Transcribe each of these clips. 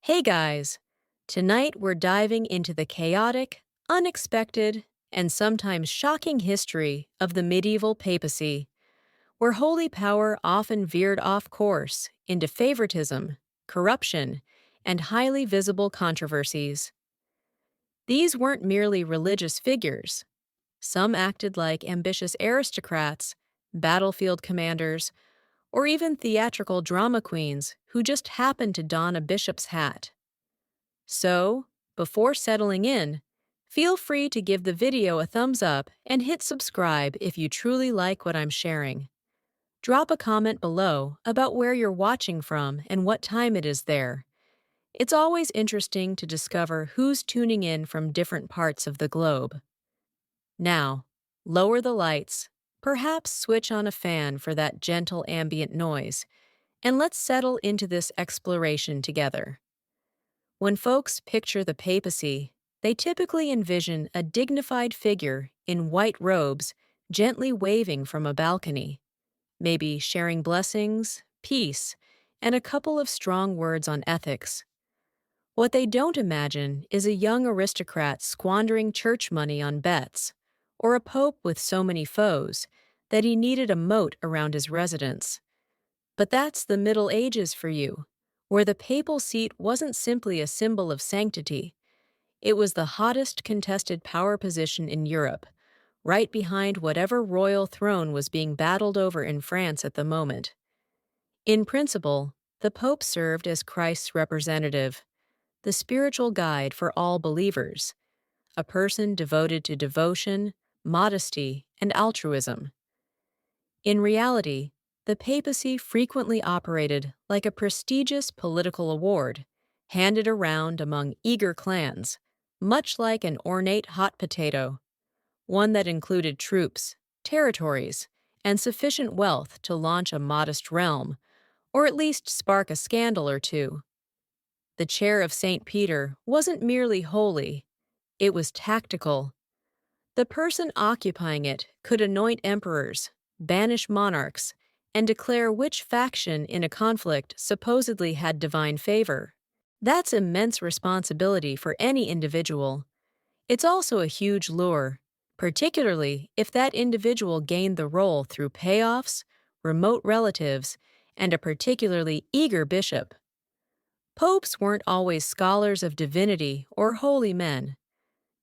Hey guys! Tonight we're diving into the chaotic, unexpected, and sometimes shocking history of the medieval papacy, where holy power often veered off course into favoritism, corruption, and highly visible controversies. These weren't merely religious figures. Some acted like ambitious aristocrats, battlefield commanders, or even theatrical drama queens who just happened to don a bishop's hat. So, before settling in, feel free to give the video a thumbs up and hit subscribe if you truly like what I'm sharing. Drop a comment below about where you're watching from and what time it is there. It's always interesting to discover who's tuning in from different parts of the globe. Now, lower the lights, perhaps switch on a fan for that gentle ambient noise, and let's settle into this exploration together. When folks picture the papacy, they typically envision a dignified figure in white robes gently waving from a balcony, maybe sharing blessings, peace, and a couple of strong words on ethics. What they don't imagine is a young aristocrat squandering church money on bets, or a pope with so many foes that he needed a moat around his residence. But that's the Middle Ages for you, where the papal seat wasn't simply a symbol of sanctity. It was the hottest contested power position in Europe, right behind whatever royal throne was being battled over in France at the moment. In principle, the Pope served as Christ's representative, the spiritual guide for all believers, a person devoted to devotion, modesty, and altruism. In reality, the papacy frequently operated like a prestigious political award, handed around among eager clans, much like an ornate hot potato, one that included troops, territories, and sufficient wealth to launch a modest realm, or at least spark a scandal or two. The chair of St. Peter wasn't merely holy, it was tactical. The person occupying it could anoint emperors, banish monarchs, and declare which faction in a conflict supposedly had divine favor. That's immense responsibility for any individual. It's also a huge lure, particularly if that individual gained the role through payoffs, remote relatives, and a particularly eager bishop. Popes weren't always scholars of divinity or holy men.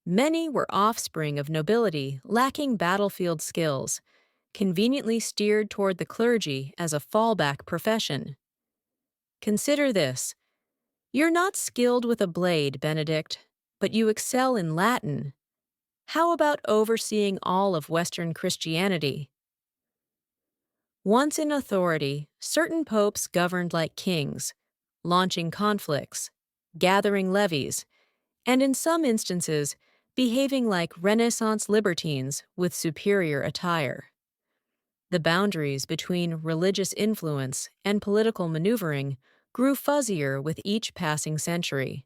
Many were offspring of nobility lacking battlefield skills, conveniently steered toward the clergy as a fallback profession. Consider this. You're not skilled with a blade, Benedict, but you excel in Latin. How about overseeing all of Western Christianity? Once in authority, certain popes governed like kings, launching conflicts, gathering levies, and in some instances, behaving like Renaissance libertines with superior attire. The boundaries between religious influence and political maneuvering grew fuzzier with each passing century.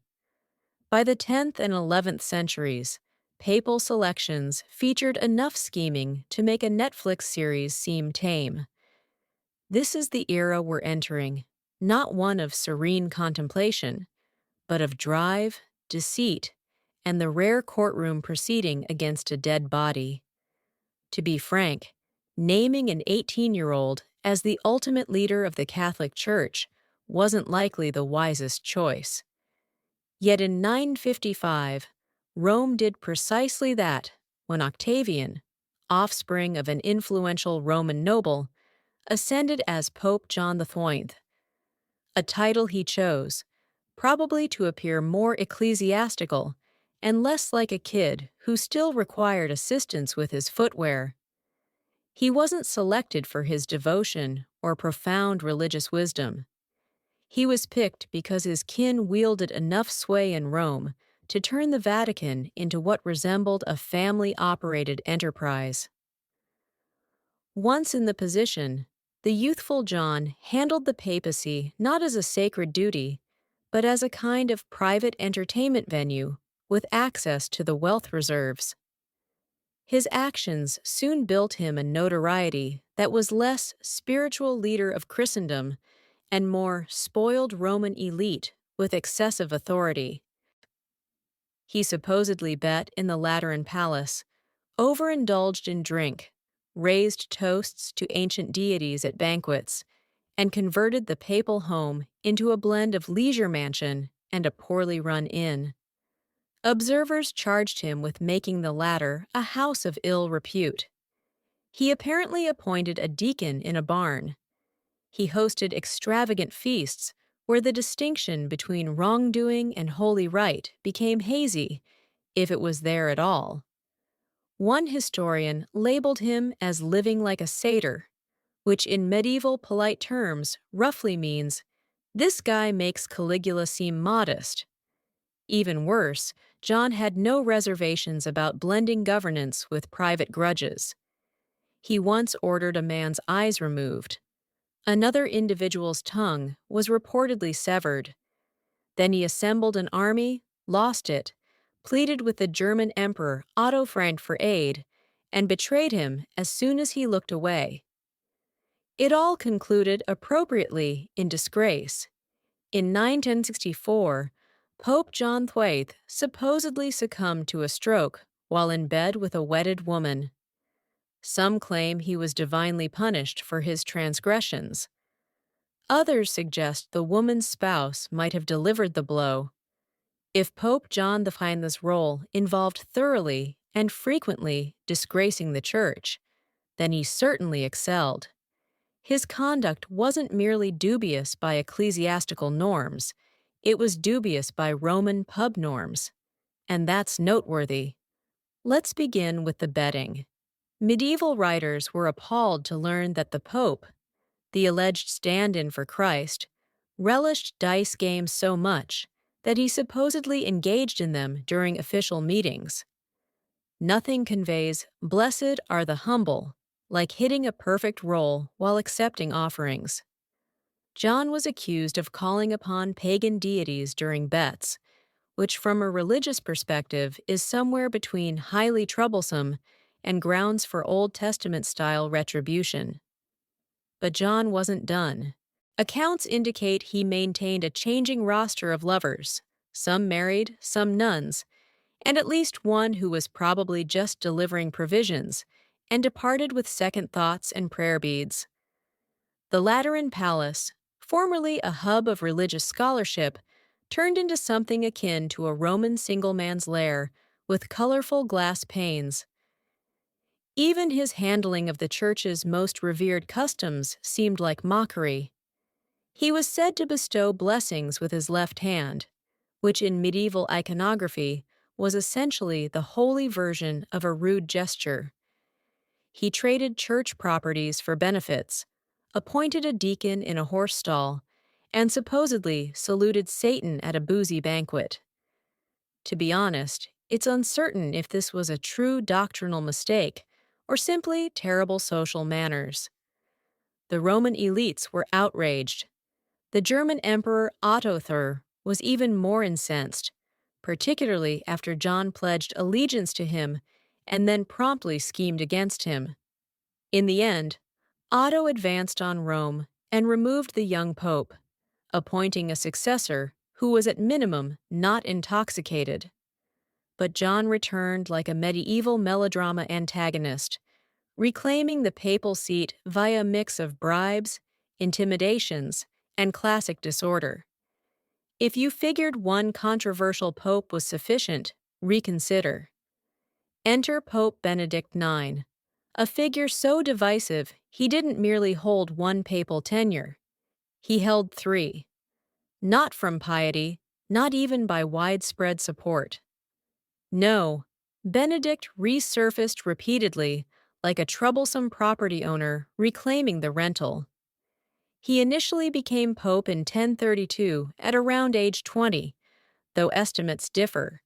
By the 10th and 11th centuries, papal selections featured enough scheming to make a Netflix series seem tame. This is the era we're entering, not one of serene contemplation, but of drive, deceit, and the rare courtroom proceeding against a dead body. To be frank, naming an 18-year-old as the ultimate leader of the Catholic Church wasn't likely the wisest choice. Yet in 955, Rome did precisely that when Octavian, offspring of an influential Roman noble, ascended as Pope John XII, a title he chose, probably to appear more ecclesiastical and less like a kid who still required assistance with his footwear. He wasn't selected for his devotion or profound religious wisdom. He was picked because his kin wielded enough sway in Rome to turn the Vatican into what resembled a family-operated enterprise. Once in the position, the youthful John handled the papacy not as a sacred duty, but as a kind of private entertainment venue with access to the wealth reserves. His actions soon built him a notoriety that was less spiritual leader of Christendom and more spoiled Roman elite with excessive authority. He supposedly bet in the Lateran Palace, overindulged in drink, raised toasts to ancient deities at banquets, and converted the papal home into a blend of leisure mansion and a poorly run inn. Observers charged him with making the latter a house of ill repute. He apparently appointed a deacon in a barn. He hosted extravagant feasts where the distinction between wrongdoing and holy rite became hazy, if it was there at all. One historian labeled him as living like a satyr, which in medieval polite terms roughly means, "This guy makes Caligula seem modest." Even worse, John had no reservations about blending governance with private grudges. He once ordered a man's eyes removed. Another individual's tongue was reportedly severed. Then he assembled an army, lost it, pleaded with the German Emperor Otto Frank for aid, and betrayed him as soon as he looked away. It all concluded appropriately in disgrace. In 964, Pope John XII supposedly succumbed to a stroke while in bed with a wedded woman. Some claim he was divinely punished for his transgressions. Others suggest the woman's spouse might have delivered the blow. If Pope John XI's role involved thoroughly and frequently disgracing the Church, then he certainly excelled. His conduct wasn't merely dubious by ecclesiastical norms, it was dubious by Roman pub norms. And that's noteworthy. Let's begin with the betting. Medieval writers were appalled to learn that the Pope, the alleged stand-in for Christ, relished dice games so much that he supposedly engaged in them during official meetings. Nothing conveys "blessed are the humble" like hitting a perfect roll while accepting offerings. John was accused of calling upon pagan deities during bets, which from a religious perspective is somewhere between highly troublesome and grounds for Old Testament-style retribution. But John wasn't done. Accounts indicate he maintained a changing roster of lovers, some married, some nuns, and at least one who was probably just delivering provisions, and departed with second thoughts and prayer beads. The Lateran Palace, formerly a hub of religious scholarship, turned into something akin to a Roman single man's lair with colorful glass panes. Even his handling of the Church's most revered customs seemed like mockery. He was said to bestow blessings with his left hand, which in medieval iconography was essentially the holy version of a rude gesture. He traded church properties for benefits, appointed a deacon in a horse stall, and supposedly saluted Satan at a boozy banquet. To be honest, it's uncertain if this was a true doctrinal mistake or simply terrible social manners. The Roman elites were outraged. The German Emperor Otto III was even more incensed, particularly after John pledged allegiance to him and then promptly schemed against him. In the end, Otto advanced on Rome and removed the young pope, appointing a successor who was at minimum not intoxicated. But John returned like a medieval melodrama antagonist, reclaiming the papal seat via a mix of bribes, intimidations, and classic disorder. If you figured one controversial pope was sufficient, reconsider. Enter Pope Benedict IX, a figure so divisive he didn't merely hold one papal tenure. He held three. Not from piety, not even by widespread support. No, Benedict resurfaced repeatedly, like a troublesome property owner reclaiming the rental. He initially became pope in 1032 at around age 20, though estimates differ,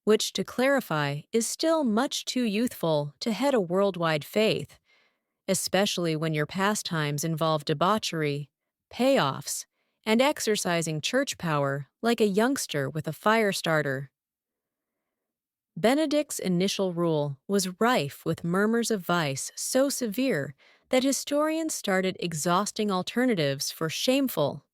which, to clarify, is still much too youthful to head a worldwide faith, especially when your pastimes involve debauchery, payoffs, and exercising church power like a youngster with a fire starter. Benedict's initial rule was rife with murmurs of vice so severe that historians started exhausting alternatives for shameful.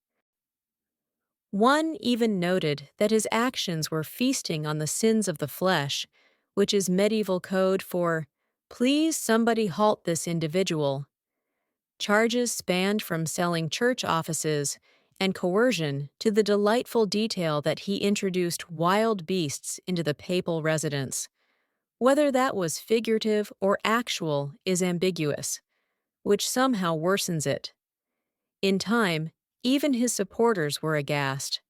One even noted that his actions were feasting on the sins of the flesh, which is medieval code for, "Please somebody halt this individual." Charges spanned from selling church offices and coercion to the delightful detail that he introduced wild beasts into the papal residence. Whether that was figurative or actual is ambiguous, which somehow worsens it. In time, even his supporters were aghast.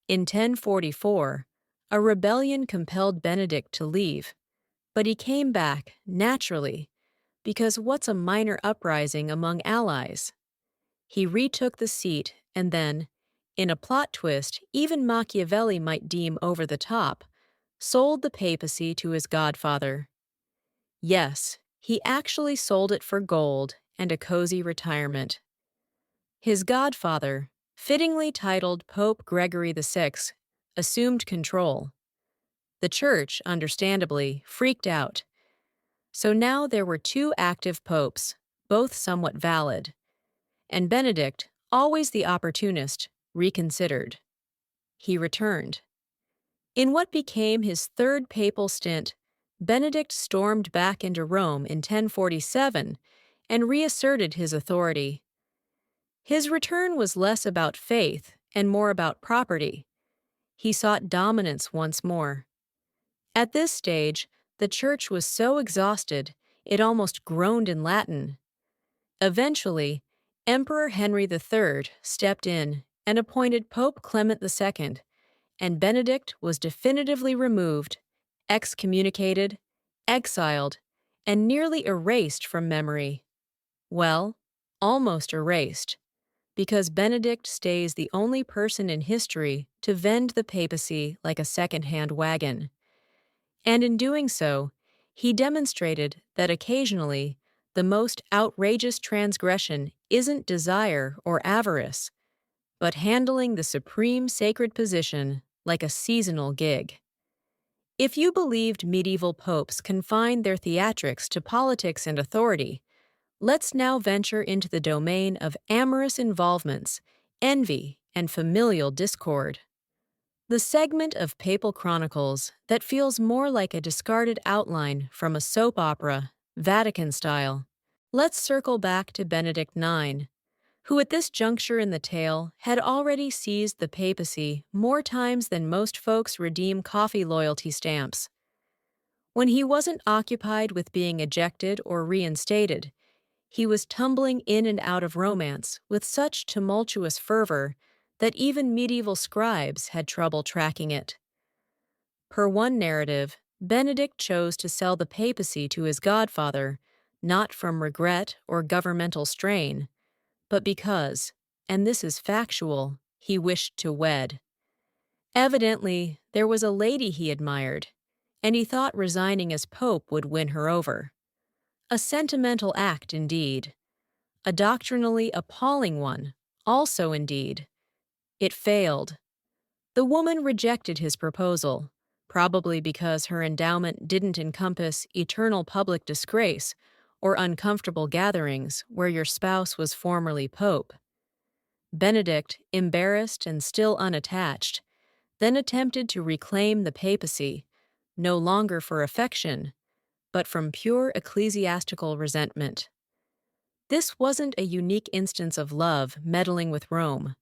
In 1044, a rebellion compelled Benedict to leave, but he came back, naturally, because what's a minor uprising among allies? He retook the seat and then, in a plot twist even Machiavelli might deem over the top, sold the papacy to his godfather. Yes, he actually sold it for gold and a cozy retirement. His godfather, fittingly titled Pope Gregory VI, assumed control. The Church, understandably, freaked out. So now there were two active popes, both somewhat valid. And Benedict, always the opportunist, reconsidered. He returned. In what became his third papal stint, Benedict stormed back into Rome in 1047 and reasserted his authority. His return was less about faith and more about property. He sought dominance once more. At this stage, the Church was so exhausted it almost groaned in Latin. Eventually, Emperor Henry III stepped in and appointed Pope Clement II, and Benedict was definitively removed, excommunicated, exiled, and nearly erased from memory. Well, almost erased, because Benedict stays the only person in history to vend the papacy like a second-hand wagon. And in doing so, he demonstrated that occasionally the most outrageous transgression isn't desire or avarice, but handling the supreme sacred position like a seasonal gig. If you believed medieval popes confined their theatrics to politics and authority, let's now venture into the domain of amorous involvements, envy, and familial discord. The segment of papal chronicles that feels more like a discarded outline from a soap opera, Vatican style. Let's circle back to Benedict IX, who at this juncture in the tale had already seized the papacy more times than most folks redeem coffee loyalty stamps. When he wasn't occupied with being ejected or reinstated, he was tumbling in and out of romance with such tumultuous fervor that even medieval scribes had trouble tracking it. Per one narrative, Benedict chose to sell the papacy to his godfather, not from regret or governmental strain, but because, and this is factual, he wished to wed. Evidently, there was a lady he admired, and he thought resigning as pope would win her over. A sentimental act indeed. A doctrinally appalling one, also indeed. It failed. The woman rejected his proposal, probably because her endowment didn't encompass eternal public disgrace or uncomfortable gatherings where your spouse was formerly pope. Benedict, embarrassed and still unattached, then attempted to reclaim the papacy, no longer for affection, but from pure ecclesiastical resentment. This wasn't a unique instance of love meddling with Rome.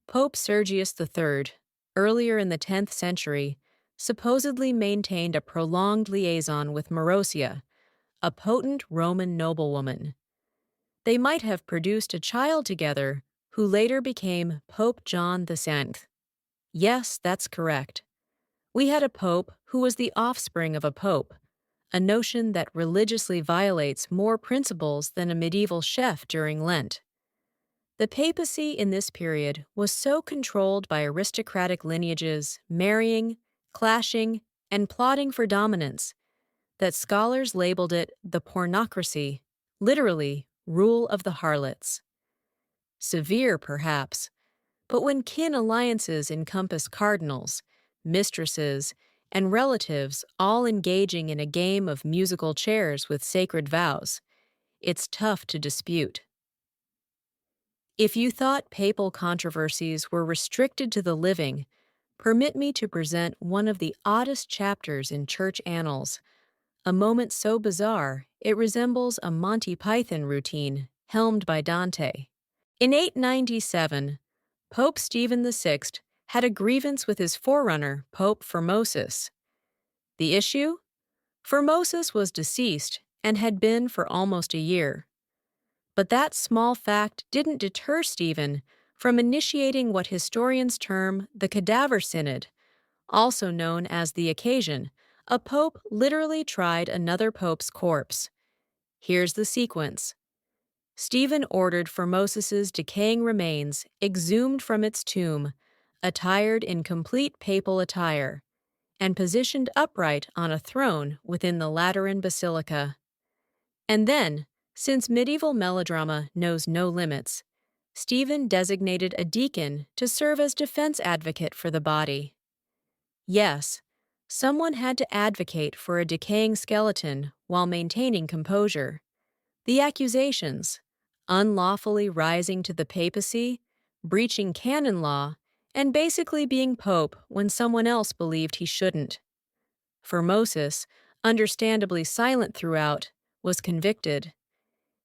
Pope Sergius III, earlier in the 10th century, supposedly maintained a prolonged liaison with Marozia, a potent Roman noblewoman. They might have produced a child together who later became Pope John XII. Yes, that's correct. We had a pope who was the offspring of a pope, a notion that religiously violates more principles than a medieval chef during Lent. The papacy in this period was so controlled by aristocratic lineages, marrying, clashing, and plotting for dominance, that scholars labeled it the pornocracy, literally, rule of the harlots. Severe, perhaps, but when kin alliances encompass cardinals, mistresses, and relatives all engaging in a game of musical chairs with sacred vows, it's tough to dispute. If you thought papal controversies were restricted to the living, permit me to present one of the oddest chapters in church annals, a moment so bizarre it resembles a Monty Python routine helmed by Dante. In 897, Pope Stephen VI had a grievance with his forerunner, Pope Formosus. The issue? Formosus was deceased and had been for almost a year. But that small fact didn't deter Stephen from initiating what historians term the Cadaver Synod, also known as the occasion. A pope literally tried another pope's corpse. Here's the sequence. Stephen ordered Formosus's decaying remains exhumed from its tomb, attired in complete papal attire, and positioned upright on a throne within the Lateran Basilica. And then, since medieval melodrama knows no limits, Stephen designated a deacon to serve as defense advocate for the body. Yes, someone had to advocate for a decaying skeleton while maintaining composure. The accusations, unlawfully rising to the papacy, breaching canon law, and basically being pope when someone else believed he shouldn't. Formosus, understandably silent throughout, was convicted.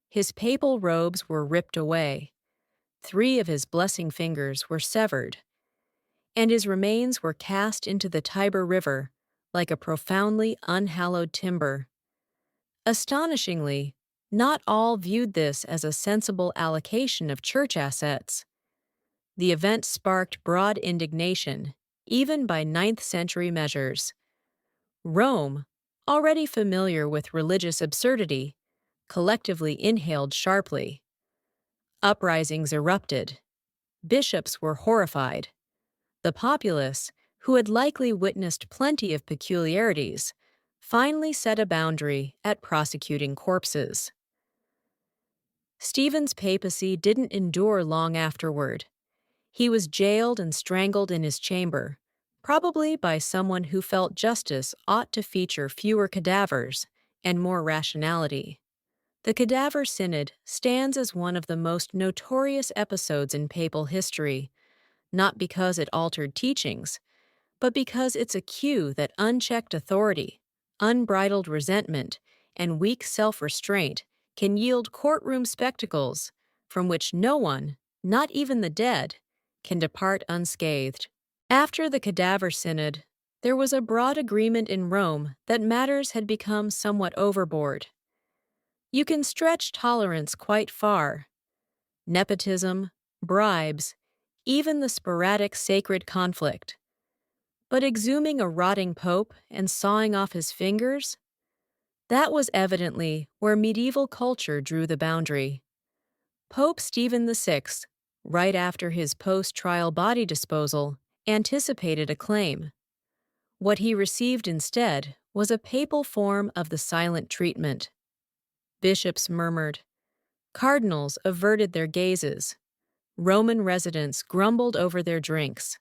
His papal robes were ripped away. 3 of his blessing fingers were severed, and his remains were cast into the Tiber River like a profoundly unhallowed timber. Astonishingly, not all viewed this as a sensible allocation of church assets. The event sparked broad indignation, even by 9th-century measures. Rome, already familiar with religious absurdity, collectively inhaled sharply. Uprisings erupted. Bishops were horrified. The populace, who had likely witnessed plenty of peculiarities, finally set a boundary at prosecuting corpses. Stephen's papacy didn't endure long afterward. He was jailed and strangled in his chamber, probably by someone who felt justice ought to feature fewer cadavers and more rationality. The Cadaver Synod stands as one of the most notorious episodes in papal history, not because it altered teachings, but because it's a cue that unchecked authority, unbridled resentment, and weak self-restraint can yield courtroom spectacles from which no one, not even the dead, can depart unscathed. After the Cadaver Synod, there was a broad agreement in Rome that matters had become somewhat overboard. You can stretch tolerance quite far. Nepotism, bribes, even the sporadic sacred conflict. But exhuming a rotting pope and sawing off his fingers? That was evidently where medieval culture drew the boundary. Pope Stephen VI, right after his post-trial body disposal, anticipated a claim. What he received instead was a papal form of the silent treatment. Bishops murmured. Cardinals averted their gazes. Roman residents grumbled over their drinks.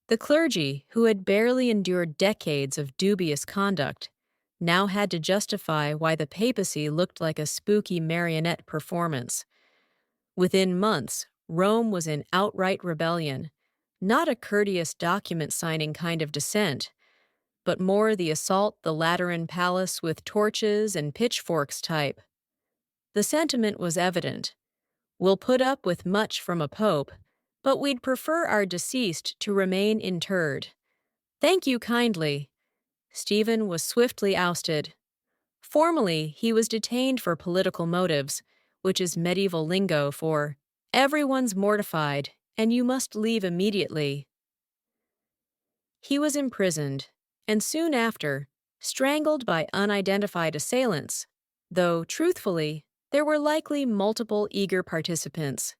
The clergy, who had barely endured decades of dubious conduct, now had to justify why the papacy looked like a spooky marionette performance. Within months, Rome was in outright rebellion, not a courteous document-signing kind of dissent, but more the assault the Lateran palace with torches and pitchforks type. The sentiment was evident. We'll put up with much from a pope, but we'd prefer our deceased to remain interred. Thank you kindly. Stephen was swiftly ousted. Formally, he was detained for political motives, which is medieval lingo for, everyone's mortified, and you must leave immediately. He was imprisoned, and soon after, strangled by unidentified assailants, though, truthfully, there were likely multiple eager participants.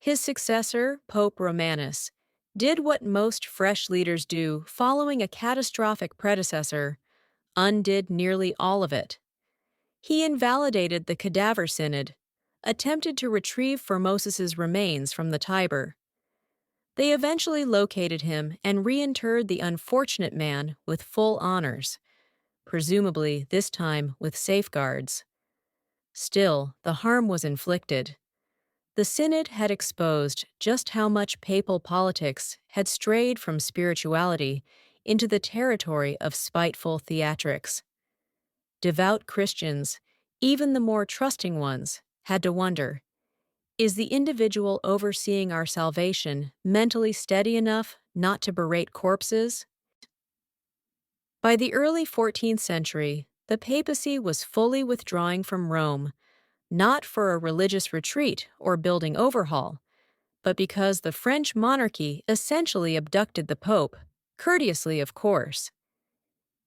His successor, Pope Romanus, did what most fresh leaders do following a catastrophic predecessor, undid nearly all of it. He invalidated the Cadaver Synod, attempted to retrieve Formosus's remains from the Tiber. They eventually located him and reinterred the unfortunate man with full honors, presumably this time with safeguards. Still, the harm was inflicted. The synod had exposed just how much papal politics had strayed from spirituality into the territory of spiteful theatrics. Devout Christians, even the more trusting ones, had to wonder, is the individual overseeing our salvation mentally steady enough not to berate corpses? By the early 14th century, the papacy was fully withdrawing from Rome, not for a religious retreat or building overhaul, but because the French monarchy essentially abducted the Pope, courteously of course.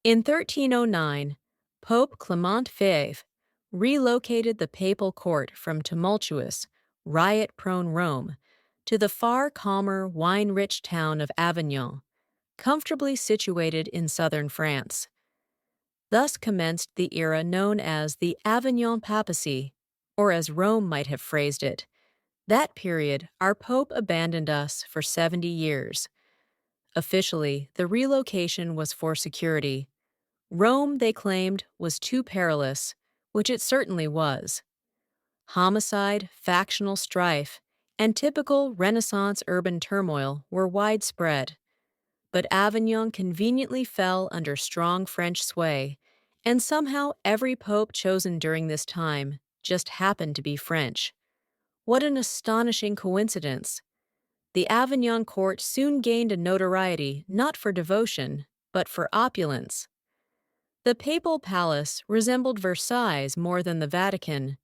In 1309, Pope Clement V relocated the papal court from tumultuous, riot-prone Rome to the far calmer, wine-rich town of Avignon, comfortably situated in southern France. Thus commenced the era known as the Avignon Papacy, or as Rome might have phrased it, that period our Pope abandoned us for 70 years. Officially, the relocation was for security. Rome, they claimed, was too perilous, which it certainly was. Homicide, factional strife, and typical Renaissance urban turmoil were widespread. But Avignon conveniently fell under strong French sway, and somehow every pope chosen during this time just happened to be French. What an astonishing coincidence! The Avignon court soon gained a notoriety not for devotion, but for opulence. The papal palace resembled Versailles more than the Vatican.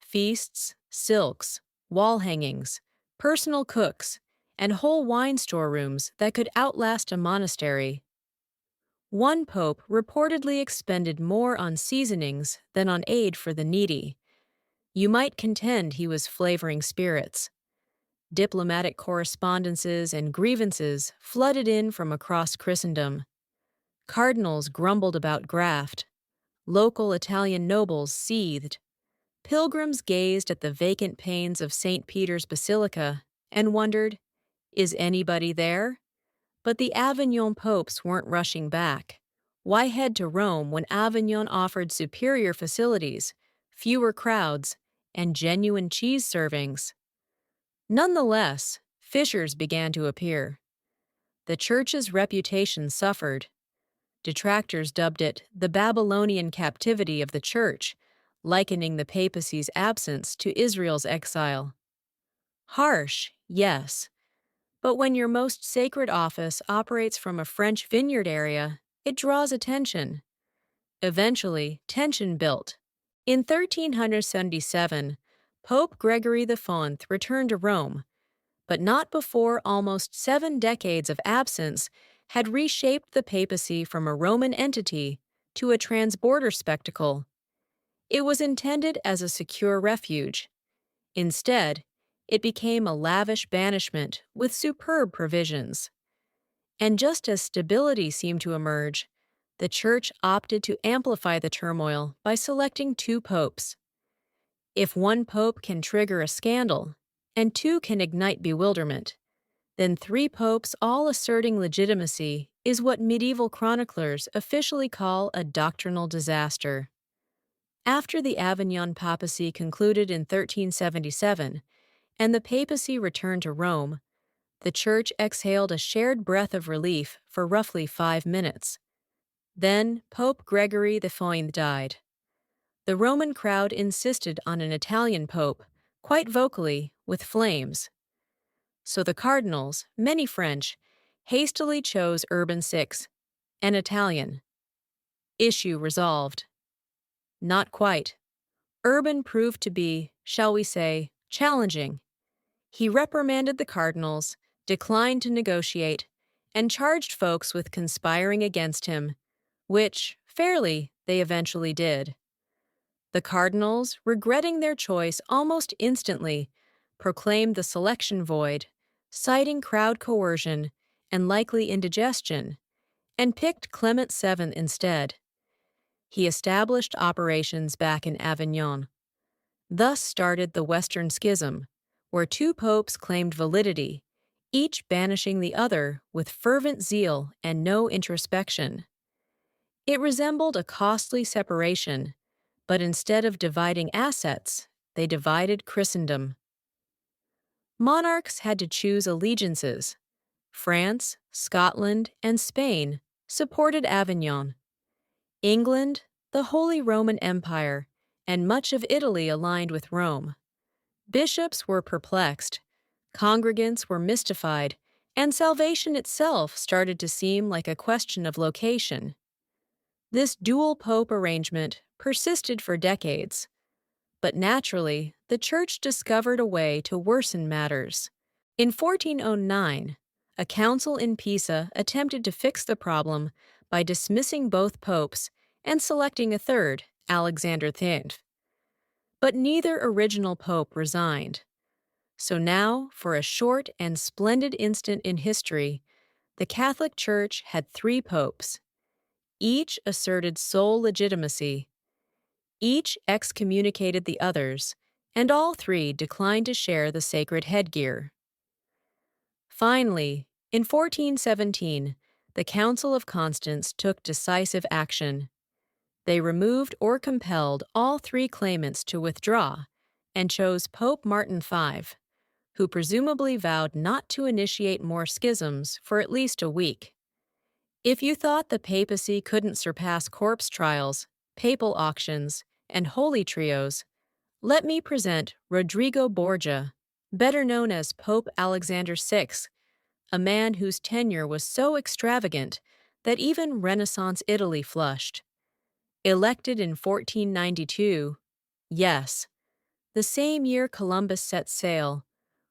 Feasts, silks, wall hangings, personal cooks, and whole wine storerooms that could outlast a monastery. One pope reportedly expended more on seasonings than on aid for the needy. You might contend he was flavoring spirits. Diplomatic correspondences and grievances flooded in from across Christendom. Cardinals grumbled about graft. Local Italian nobles seethed. Pilgrims gazed at the vacant panes of St. Peter's Basilica and wondered, is anybody there? But the Avignon popes weren't rushing back. Why head to Rome when Avignon offered superior facilities, fewer crowds, and genuine cheese servings? Nonetheless, fissures began to appear. The church's reputation suffered. Detractors dubbed it the Babylonian captivity of the church, likening the papacy's absence to Israel's exile. Harsh, yes, but when your most sacred office operates from a French vineyard area, it draws attention. Eventually, tension built. In 1377, Pope Gregory XIV returned to Rome, but not before almost 7 decades of absence had reshaped the papacy from a Roman entity to a transborder spectacle. It was intended as a secure refuge. Instead, it became a lavish banishment with superb provisions. And just as stability seemed to emerge, the Church opted to amplify the turmoil by selecting 2 popes. If one pope can trigger a scandal, and 2 can ignite bewilderment, then 3 popes all asserting legitimacy is what medieval chroniclers officially call a doctrinal disaster. After the Avignon papacy concluded in 1377, and the papacy returned to Rome, the Church exhaled a shared breath of relief for roughly 5 minutes. Then Pope Gregory XIV died. The Roman crowd insisted on an Italian pope, quite vocally, with flames. So the cardinals, many French, hastily chose Urban VI, an Italian. Issue resolved. Not quite. Urban proved to be, shall we say, challenging. He reprimanded the cardinals, declined to negotiate, and charged folks with conspiring against him, which, fairly, they eventually did. The cardinals, regretting their choice almost instantly, proclaimed the selection void, citing crowd coercion and likely indigestion, and picked Clement VII instead. He established operations back in Avignon. Thus started the Western Schism, where 2 popes claimed validity, each banishing the other with fervent zeal and no introspection. It resembled a costly separation, but instead of dividing assets, they divided Christendom. Monarchs had to choose allegiances. France, Scotland, and Spain supported Avignon. England, the Holy Roman Empire, and much of Italy aligned with Rome. Bishops were perplexed, congregants were mystified, and salvation itself started to seem like a question of location. This dual pope arrangement persisted for decades. But naturally, the Church discovered a way to worsen matters. In 1409, a council in Pisa attempted to fix the problem by dismissing both popes and selecting a third, Alexander X. But neither original pope resigned. So now, for a short and splendid instant in history, the Catholic Church had three popes. Each asserted sole legitimacy. Each excommunicated the others, and all three declined to share the sacred headgear. Finally, in 1417, the Council of Constance took decisive action. They removed or compelled all three claimants to withdraw and chose Pope Martin V, who presumably vowed not to initiate more schisms for at least a week. If you thought the papacy couldn't surpass corpse trials, papal auctions, and holy trios, let me present Rodrigo Borgia, better known as Pope Alexander VI, a man whose tenure was so extravagant that even Renaissance Italy flushed. Elected in 1492, yes, the same year Columbus set sail,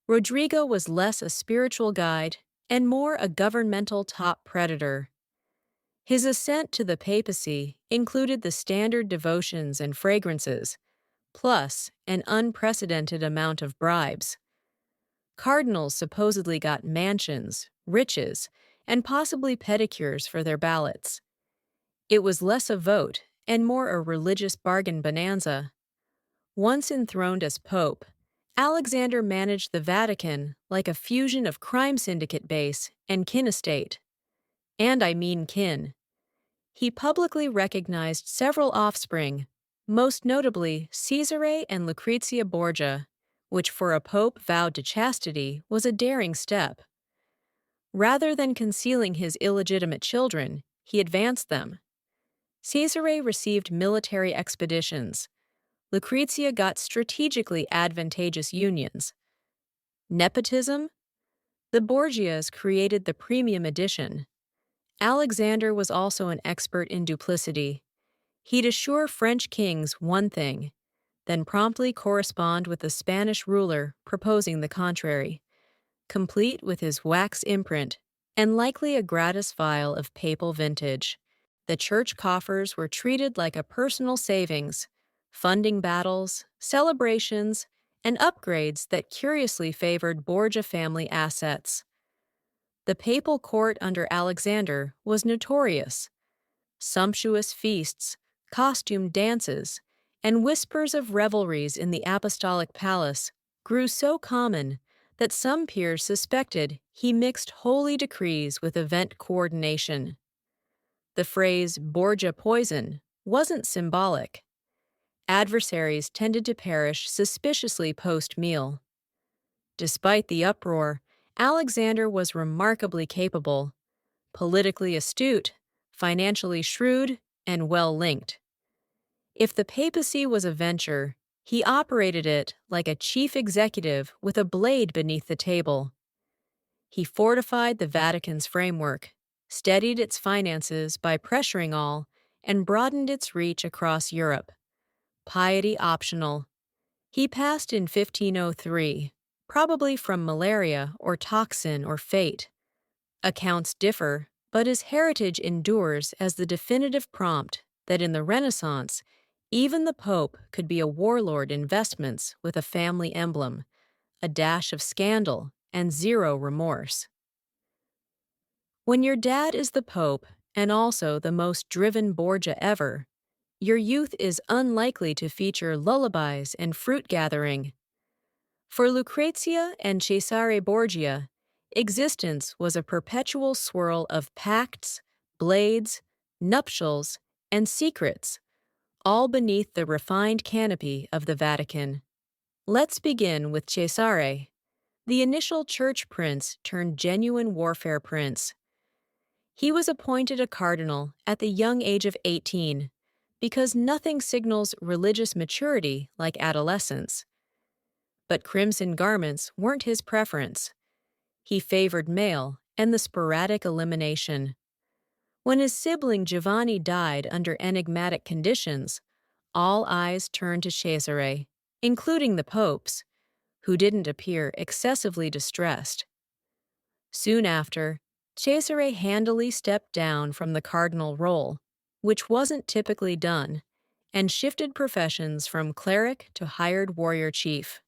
Rodrigo was less a spiritual guide and more a governmental top predator. His ascent to the papacy included the standard devotions and fragrances, plus an unprecedented amount of bribes. Cardinals supposedly got mansions, riches, and possibly pedicures for their ballots. It was less a vote and more a religious bargain bonanza. Once enthroned as pope, Alexander managed the Vatican like a fusion of crime syndicate base and kin estate. And I mean kin. He publicly recognized several offspring, most notably Cesare and Lucrezia Borgia, which for a pope vowed to chastity was a daring step. Rather than concealing his illegitimate children, he advanced them. Cesare received military expeditions. Lucrezia got strategically advantageous unions. Nepotism? The Borgias created the premium edition. Alexander was also an expert in duplicity. He'd assure French kings one thing, then promptly correspond with the Spanish ruler proposing the contrary, complete with his wax imprint and likely a gratis vial of papal vintage. The church coffers were treated like a personal savings, funding battles, celebrations, and upgrades that curiously favored Borgia family assets. The papal court under Alexander was notorious. Sumptuous feasts, costumed dances, and whispers of revelries in the apostolic palace grew so common that some peers suspected he mixed holy decrees with event coordination. The phrase Borgia poison wasn't symbolic. Adversaries tended to perish suspiciously post-meal. Despite the uproar, Alexander was remarkably capable, politically astute, financially shrewd, and well-linked. If the papacy was a venture, he operated it like a chief executive with a blade beneath the table. He fortified the Vatican's framework, steadied its finances by pressuring all, and broadened its reach across Europe. Piety optional. He passed in 1503, probably from malaria or toxin or fate. Accounts differ, but his heritage endures as the definitive prompt that in the Renaissance, even the Pope could be a warlord in vestments with a family emblem, a dash of scandal, and zero remorse. When your dad is the Pope and also the most driven Borgia ever, your youth is unlikely to feature lullabies and fruit gathering. For Lucrezia and Cesare Borgia, existence was a perpetual swirl of pacts, blades, nuptials, and secrets, all beneath the refined canopy of the Vatican. Let's begin with Cesare. the initial church prince turned genuine warfare prince. He was appointed a cardinal at the young age of 18 because nothing signals religious maturity like adolescence. But crimson garments weren't his preference. He favored mail and the sporadic elimination. When his sibling Giovanni died under enigmatic conditions, all eyes turned to Cesare, including the popes, who didn't appear excessively distressed. Soon after, Cesare handily stepped down from the cardinal role, which wasn't typically done, and shifted professions from cleric to hired warrior chief.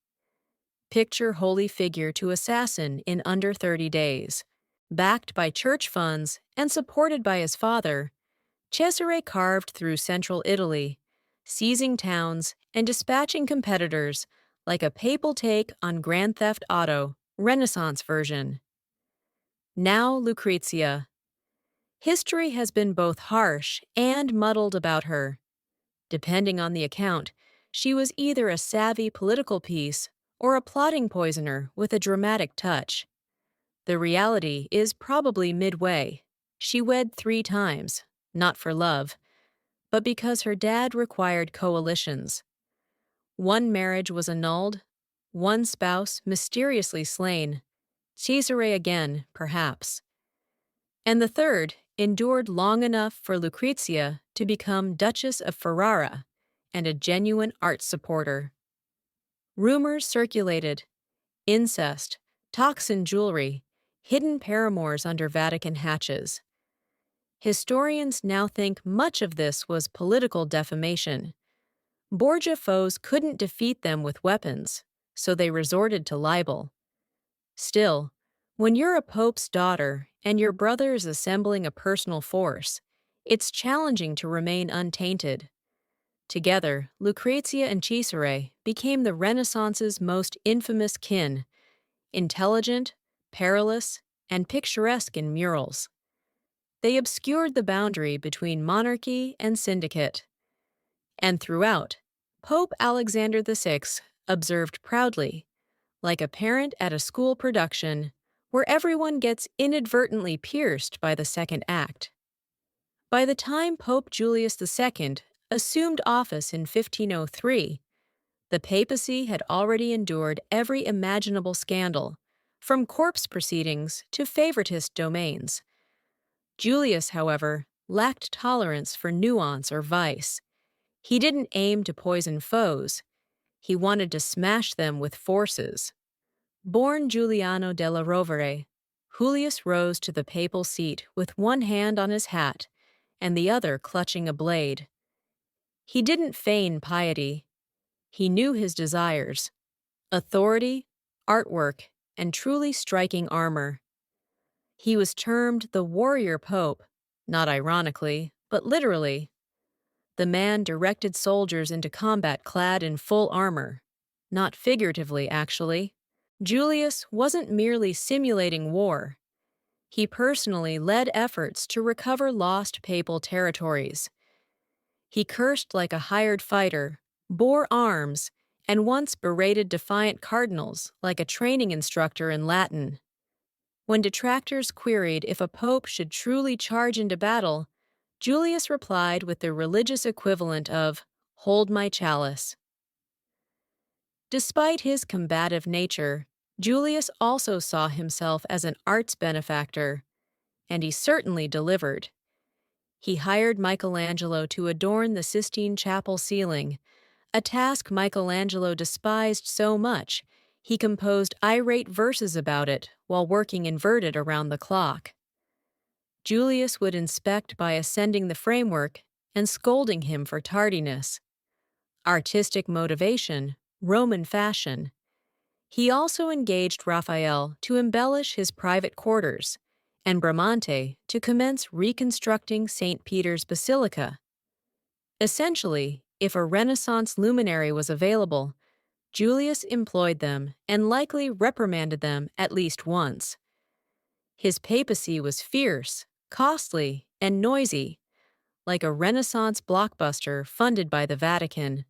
Picture holy figure to assassin in under 30 days. Backed by church funds and supported by his father, Cesare carved through central Italy, seizing towns and dispatching competitors like a papal take on Grand Theft Auto, Renaissance version. Now Lucrezia. History has been both harsh and muddled about her. Depending on the account, she was either a savvy political piece or a plotting poisoner with a dramatic touch. The reality is probably midway. She wed 3 times, not for love, but because her dad required coalitions. One marriage was annulled, one spouse mysteriously slain, Cesare again, perhaps. And the third endured long enough for Lucrezia to become Duchess of Ferrara and a genuine art supporter. Rumors circulated: incest, toxin jewelry, hidden paramours under Vatican hatches. Historians now think much of this was political defamation. Borgia foes couldn't defeat them with weapons, so they resorted to libel. Still, when you're a pope's daughter and your brother is assembling a personal force, it's challenging to remain untainted. Together, Lucrezia and Cesare became the Renaissance's most infamous kin, intelligent, perilous, and picturesque in murals. They obscured the boundary between monarchy and syndicate. And throughout, Pope Alexander VI observed proudly, like a parent at a school production, where everyone gets inadvertently pierced by the second act. By the time Pope Julius II assumed office in 1503, the papacy had already endured every imaginable scandal, from corpse proceedings to favoritist domains. Julius, however, lacked tolerance for nuance or vice. He didn't aim to poison foes. He wanted to smash them with forces. Born Giuliano della Rovere, Julius rose to the papal seat with one hand on his hat and the other clutching a blade. He didn't feign piety. He knew his desires: authority, artwork, and truly striking armor. He was termed the warrior pope, not ironically, but literally. The man directed soldiers into combat clad in full armor, not figuratively, actually. Julius wasn't merely simulating war. He personally led efforts to recover lost papal territories. He cursed like a hired fighter, bore arms, and once berated defiant cardinals like a training instructor in Latin. When detractors queried if a pope should truly charge into battle, Julius replied with the religious equivalent of, "Hold my chalice." Despite his combative nature, Julius also saw himself as an arts benefactor, and he certainly delivered. He hired Michelangelo to adorn the Sistine Chapel ceiling, a task Michelangelo despised so much he composed irate verses about it while working inverted around the clock. Julius would inspect by ascending the framework and scolding him for tardiness. Artistic motivation, Roman fashion. He also engaged Raphael to embellish his private quarters, and Bramante to commence reconstructing St. Peter's Basilica. Essentially, if a Renaissance luminary was available, Julius employed them and likely reprimanded them at least once. His papacy was fierce, costly, and noisy, like a Renaissance blockbuster funded by the Vatican.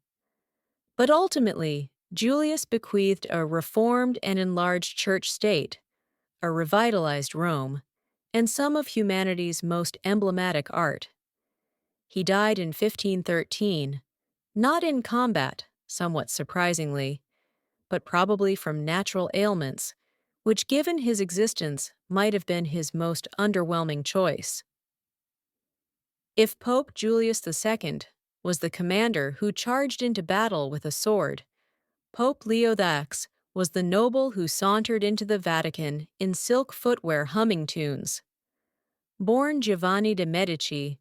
But ultimately, Julius bequeathed a reformed and enlarged church state, a revitalized Rome, and some of humanity's most emblematic art. He died in 1513, not in combat, somewhat surprisingly, but probably from natural ailments, which given his existence might have been his most underwhelming choice. If Pope Julius II was the commander who charged into battle with a sword, Pope Leo X was the noble who sauntered into the Vatican in silk footwear humming tunes. Born Giovanni de' Medici,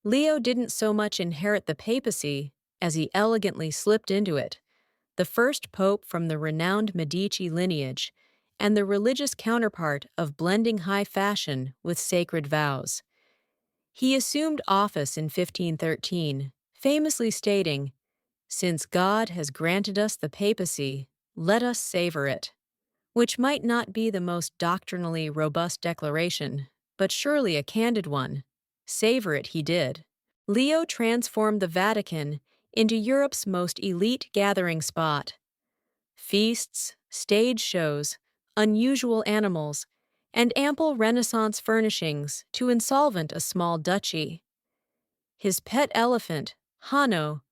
Leo didn't so much inherit the papacy as he elegantly slipped into it, the first pope from the renowned Medici lineage and the religious counterpart of blending high fashion with sacred vows. He assumed office in 1513, famously stating, "Since God has granted us the papacy, let us savor it," which might not be the most doctrinally robust declaration, but surely a candid one. Savor it he did. Leo transformed the Vatican into Europe's most elite gathering spot. Feasts, stage shows, unusual animals, and ample Renaissance furnishings to insolvent a small duchy. His pet elephant, Hanno,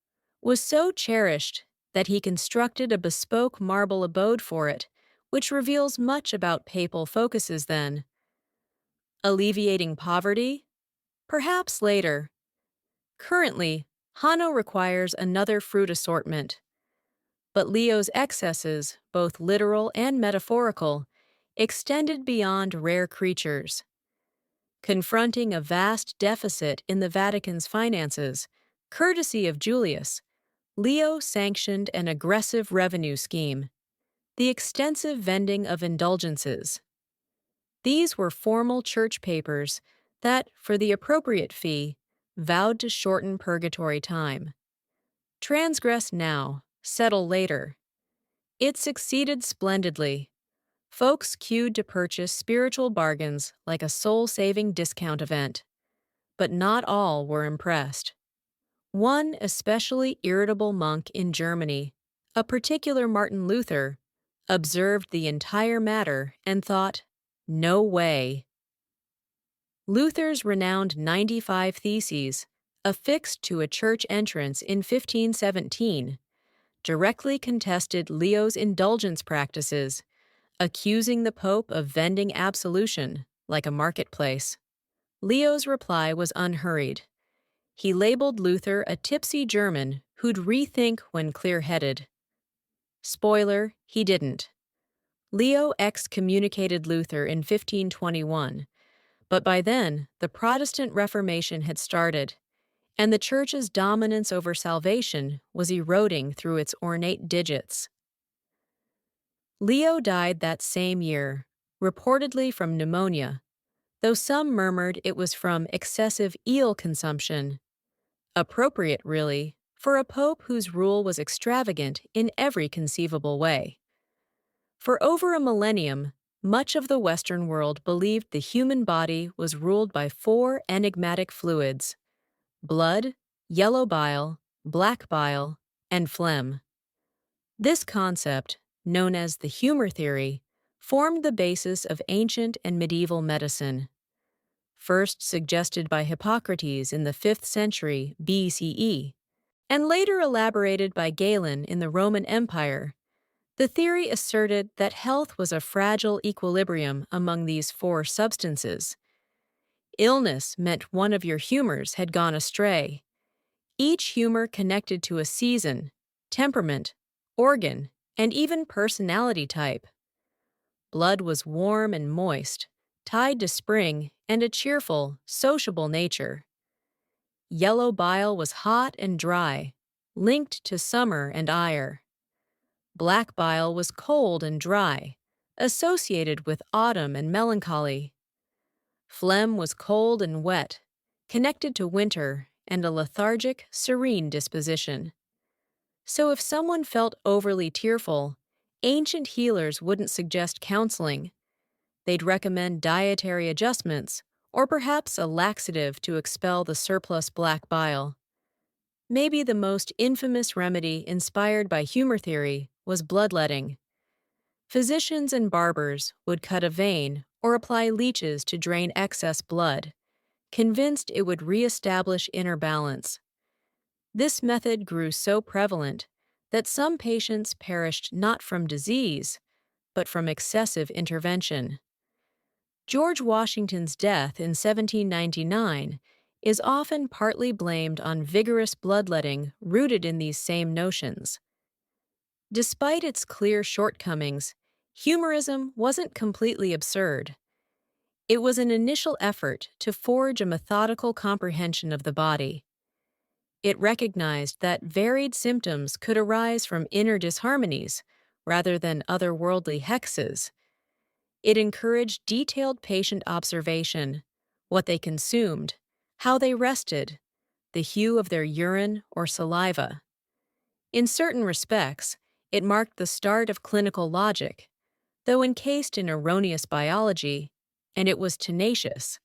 was so cherished that he constructed a bespoke marble abode for it, which reveals much about papal focuses then. Alleviating poverty? Perhaps later. Currently, Hanno requires another fruit assortment. But Leo's excesses, both literal and metaphorical, extended beyond rare creatures. Confronting a vast deficit in the Vatican's finances, courtesy of Julius, Leo sanctioned an aggressive revenue scheme, the extensive vending of indulgences. These were formal church papers that, for the appropriate fee, vowed to shorten purgatory time. Transgress now, settle later. It succeeded splendidly. Folks queued to purchase spiritual bargains like a soul-saving discount event. But not all were impressed. One especially irritable monk in Germany, a particular Martin Luther, observed the entire matter and thought, "No way." Luther's renowned 95 Theses, affixed to a church entrance in 1517, directly contested Leo's indulgence practices, accusing the Pope of vending absolution like a marketplace. Leo's reply was unhurried. He labeled Luther a tipsy German who'd rethink when clear-headed. Spoiler, he didn't. Leo excommunicated Luther in 1521, but by then the Protestant Reformation had started, and the Church's dominance over salvation was eroding through its ornate digits. Leo died that same year, reportedly from pneumonia, though some murmured it was from excessive eel consumption. Appropriate, really, for a pope whose rule was extravagant in every conceivable way. For over a millennium, much of the Western world believed the human body was ruled by four enigmatic fluids: blood, yellow bile, black bile, and phlegm. This concept, known as the humor theory, formed the basis of ancient and medieval medicine. First suggested by Hippocrates in the 5th century BCE, and later elaborated by Galen in the Roman Empire, the theory asserted that health was a fragile equilibrium among these four substances. Illness meant one of your humors had gone astray, each humor connected to a season, temperament, organ, and even personality type. Blood was warm and moist, tied to spring and a cheerful, sociable nature. Yellow bile was hot and dry, linked to summer and ire. Black bile was cold and dry, associated with autumn and melancholy. Phlegm was cold and wet, connected to winter and a lethargic, serene disposition. So if someone felt overly tearful, ancient healers wouldn't suggest counseling. They'd recommend dietary adjustments, or perhaps a laxative to expel the surplus black bile. Maybe the most infamous remedy inspired by humor theory was bloodletting. Physicians and barbers would cut a vein or apply leeches to drain excess blood, convinced it would reestablish inner balance. This method grew so prevalent that some patients perished not from disease, but from excessive intervention. George Washington's death in 1799 is often partly blamed on vigorous bloodletting rooted in these same notions. Despite its clear shortcomings, humorism wasn't completely absurd. It was an initial effort to forge a methodical comprehension of the body. It recognized that varied symptoms could arise from inner disharmonies rather than otherworldly hexes. It encouraged detailed patient observation, what they consumed, how they rested, the hue of their urine or saliva. In certain respects, it marked the start of clinical logic, though encased in erroneous biology, and it was tenacious.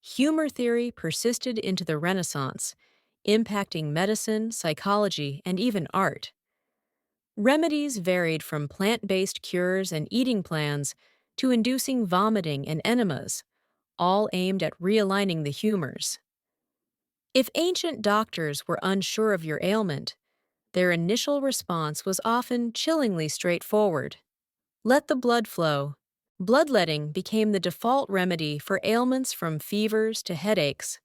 Humor theory persisted into the Renaissance, impacting medicine, psychology, and even art. Remedies varied from plant-based cures and eating plans to inducing vomiting and enemas, all aimed at realigning the humors. If ancient doctors were unsure of your ailment, their initial response was often chillingly straightforward. Let the blood flow. Bloodletting became the default remedy for ailments from fevers to headaches,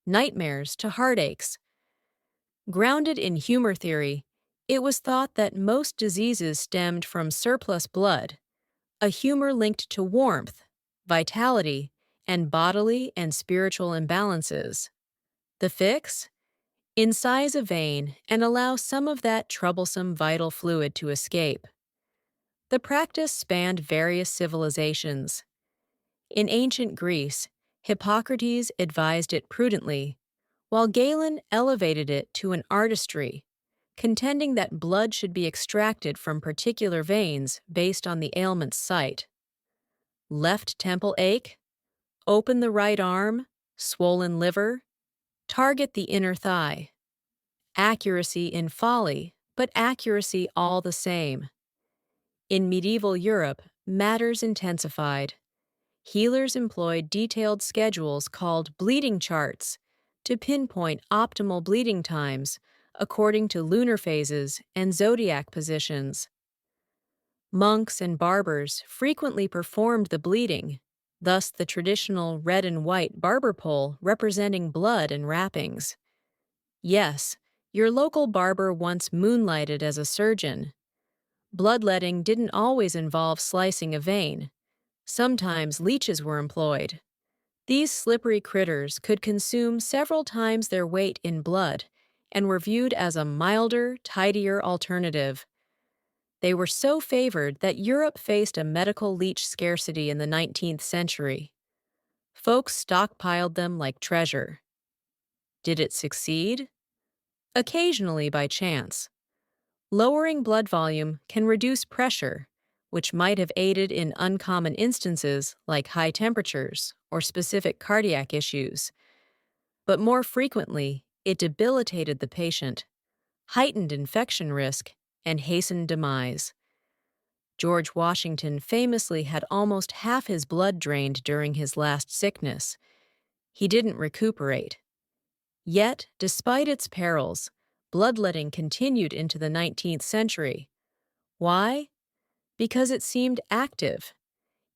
nightmares to heartaches. Grounded in humor theory, it was thought that most diseases stemmed from surplus blood, a humor linked to warmth, vitality, and bodily and spiritual imbalances. The fix? Incise a vein and allow some of that troublesome vital fluid to escape. The practice spanned various civilizations. In ancient Greece, Hippocrates advised it prudently, while Galen elevated it to an artistry, contending that blood should be extracted from particular veins based on the ailment's site. Left temple ache? Open the right arm? Swollen liver? Target the inner thigh. Accuracy in folly, but accuracy all the same. In medieval Europe, matters intensified. Healers employed detailed schedules called bleeding charts to pinpoint optimal bleeding times according to lunar phases and zodiac positions. Monks and barbers frequently performed the bleeding, thus the traditional red and white barber pole representing blood and wrappings. Yes, your local barber once moonlighted as a surgeon. Bloodletting didn't always involve slicing a vein. Sometimes leeches were employed. These slippery critters could consume several times their weight in blood and were viewed as a milder, tidier alternative. They were so favored that Europe faced a medical leech scarcity in the 19th century. Folks stockpiled them like treasure. Did it succeed? Occasionally by chance. Lowering blood volume can reduce pressure, which might have aided in uncommon instances like high temperatures or specific cardiac issues. But more frequently, it debilitated the patient, heightened infection risk, and hastened demise. George Washington famously had almost half his blood drained during his last sickness. He didn't recuperate. Yet, despite its perils, bloodletting continued into the 19th century. Why? Because it seemed active.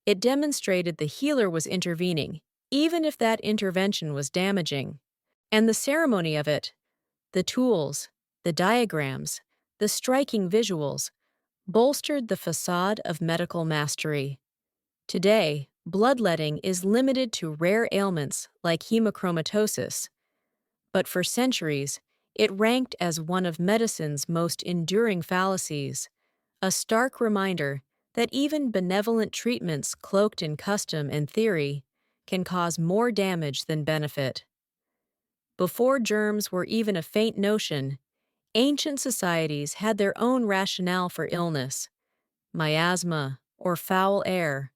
It demonstrated the healer was intervening, even if that intervention was damaging. And the ceremony of it, the tools, the diagrams, the striking visuals, bolstered the facade of medical mastery. Today, bloodletting is limited to rare ailments like hemochromatosis, but for centuries, it ranked as one of medicine's most enduring fallacies, a stark reminder that even benevolent treatments cloaked in custom and theory can cause more damage than benefit. Before germs were even a faint notion, ancient societies had their own rationale for illness, miasma, or foul air.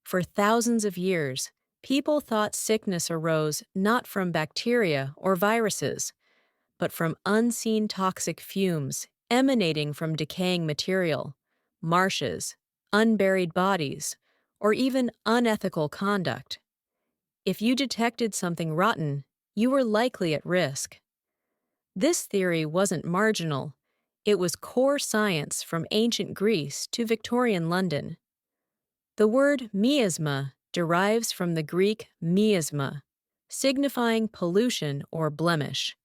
For thousands of years, people thought sickness arose not from bacteria or viruses, but from unseen toxic fumes emanating from decaying material, marshes, unburied bodies, or even unethical conduct. If you detected something rotten, you were likely at risk. This theory wasn't marginal. It was core science from ancient Greece to Victorian London. The word miasma derives from the Greek miasma, signifying pollution or blemish.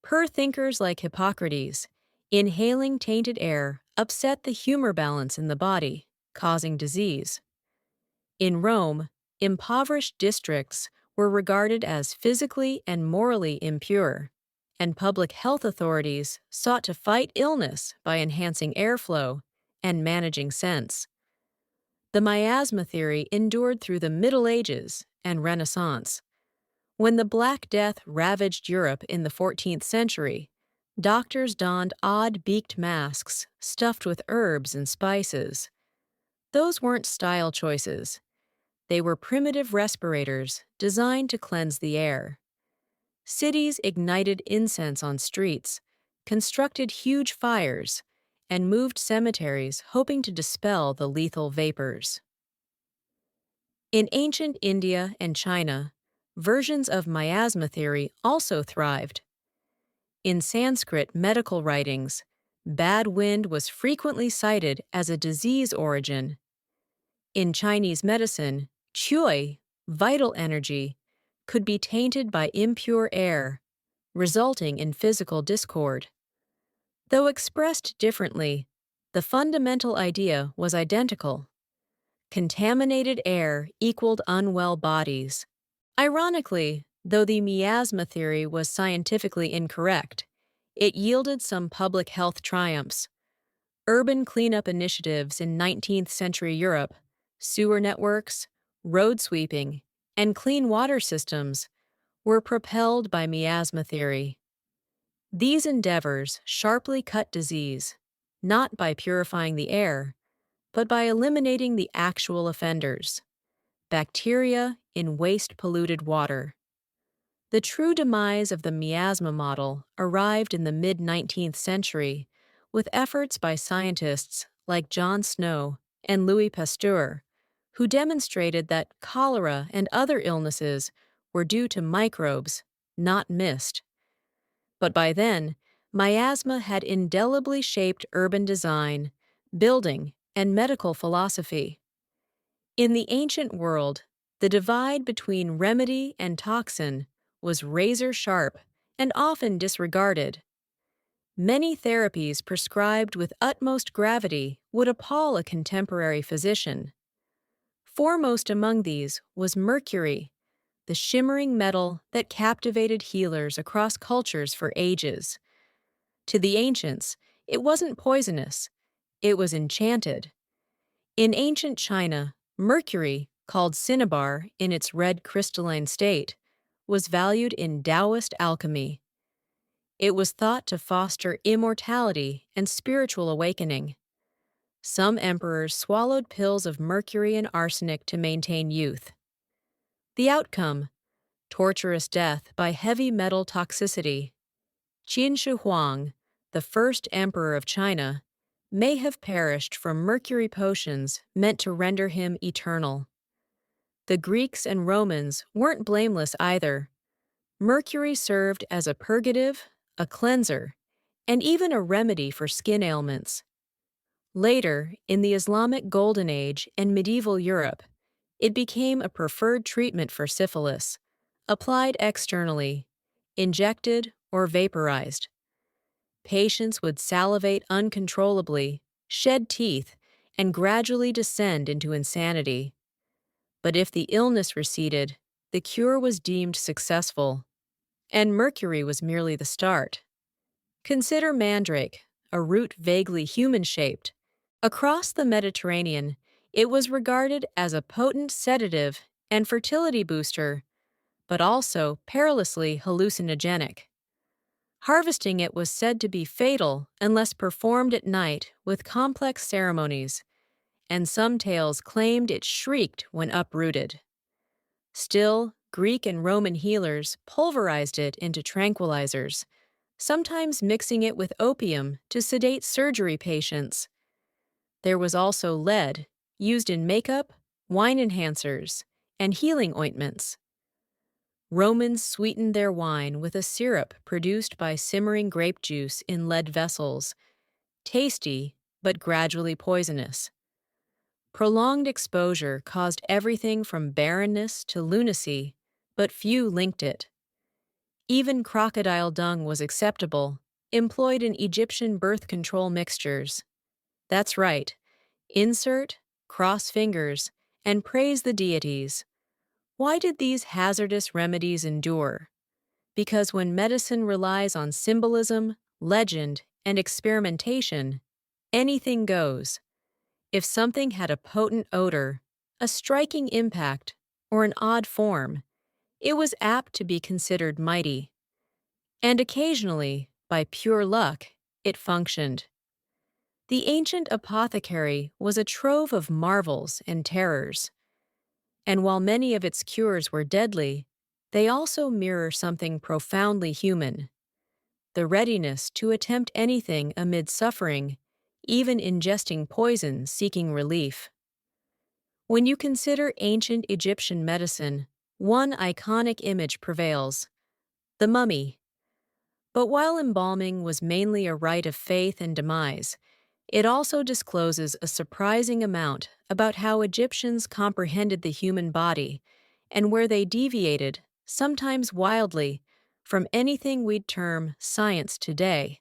Per thinkers like Hippocrates, inhaling tainted air upset the humor balance in the body, causing disease. In Rome, impoverished districts were regarded as physically and morally impure, and public health authorities sought to fight illness by enhancing airflow and managing scents. The miasma theory endured through the Middle Ages and Renaissance. When the Black Death ravaged Europe in the 14th century, doctors donned odd beaked masks stuffed with herbs and spices. Those weren't style choices. They were primitive respirators designed to cleanse the air. Cities ignited incense on streets, constructed huge fires, and moved cemeteries hoping to dispel the lethal vapors. In ancient India and China, versions of miasma theory also thrived. In Sanskrit medical writings, bad wind was frequently cited as a disease origin. In Chinese medicine, qi, vital energy, could be tainted by impure air, resulting in physical discord. Though expressed differently, the fundamental idea was identical. Contaminated air equaled unwell bodies. Ironically, though the miasma theory was scientifically incorrect, it yielded some public health triumphs. Urban cleanup initiatives in 19th century Europe, sewer networks, road sweeping, and clean water systems were propelled by miasma theory. These endeavors sharply cut disease, not by purifying the air, but by eliminating the actual offenders, bacteria in waste-polluted water. The true demise of the miasma model arrived in the mid-19th century with efforts by scientists like John Snow and Louis Pasteur, who demonstrated that cholera and other illnesses were due to microbes, not mist. But by then, miasma had indelibly shaped urban design, building, and medical philosophy. In the ancient world, the divide between remedy and toxin was razor-sharp and often disregarded. Many therapies prescribed with utmost gravity would appall a contemporary physician. Foremost among these was mercury, the shimmering metal that captivated healers across cultures for ages. To the ancients, it wasn't poisonous, it was enchanted. In ancient China, mercury, called cinnabar in its red crystalline state, was valued in Taoist alchemy. It was thought to foster immortality and spiritual awakening. Some emperors swallowed pills of mercury and arsenic to maintain youth. The outcome: torturous death by heavy metal toxicity. Qin Shi Huang, the first emperor of China, may have perished from mercury potions meant to render him eternal. The Greeks and Romans weren't blameless either. Mercury served as a purgative, a cleanser, and even a remedy for skin ailments. Later, in the Islamic Golden Age and medieval Europe, it became a preferred treatment for syphilis, applied externally, injected or vaporized. Patients would salivate uncontrollably, shed teeth, and gradually descend into insanity. But if the illness receded, the cure was deemed successful, and mercury was merely the start. Consider mandrake, a root vaguely human-shaped. Across the Mediterranean, it was regarded as a potent sedative and fertility booster, but also perilously hallucinogenic. Harvesting it was said to be fatal unless performed at night with complex ceremonies, and some tales claimed it shrieked when uprooted. Still, Greek and Roman healers pulverized it into tranquilizers, sometimes mixing it with opium to sedate surgery patients. There was also lead, used in makeup, wine enhancers, and healing ointments. Romans sweetened their wine with a syrup produced by simmering grape juice in lead vessels, tasty but gradually poisonous. Prolonged exposure caused everything from barrenness to lunacy, but few linked it. Even crocodile dung was acceptable, employed in Egyptian birth control mixtures. That's right, insert, cross fingers, and praise the deities. Why did these hazardous remedies endure? Because when medicine relies on symbolism, legend, and experimentation, anything goes. If something had a potent odor, a striking impact, or an odd form, it was apt to be considered mighty. And occasionally, by pure luck, it functioned. The ancient apothecary was a trove of marvels and terrors. And while many of its cures were deadly, they also mirror something profoundly human: the readiness to attempt anything amid suffering, even ingesting poison seeking relief. When you consider ancient Egyptian medicine, one iconic image prevails: the mummy. But while embalming was mainly a rite of faith and demise, it also discloses a surprising amount about how Egyptians comprehended the human body and where they deviated, sometimes wildly, from anything we'd term science today.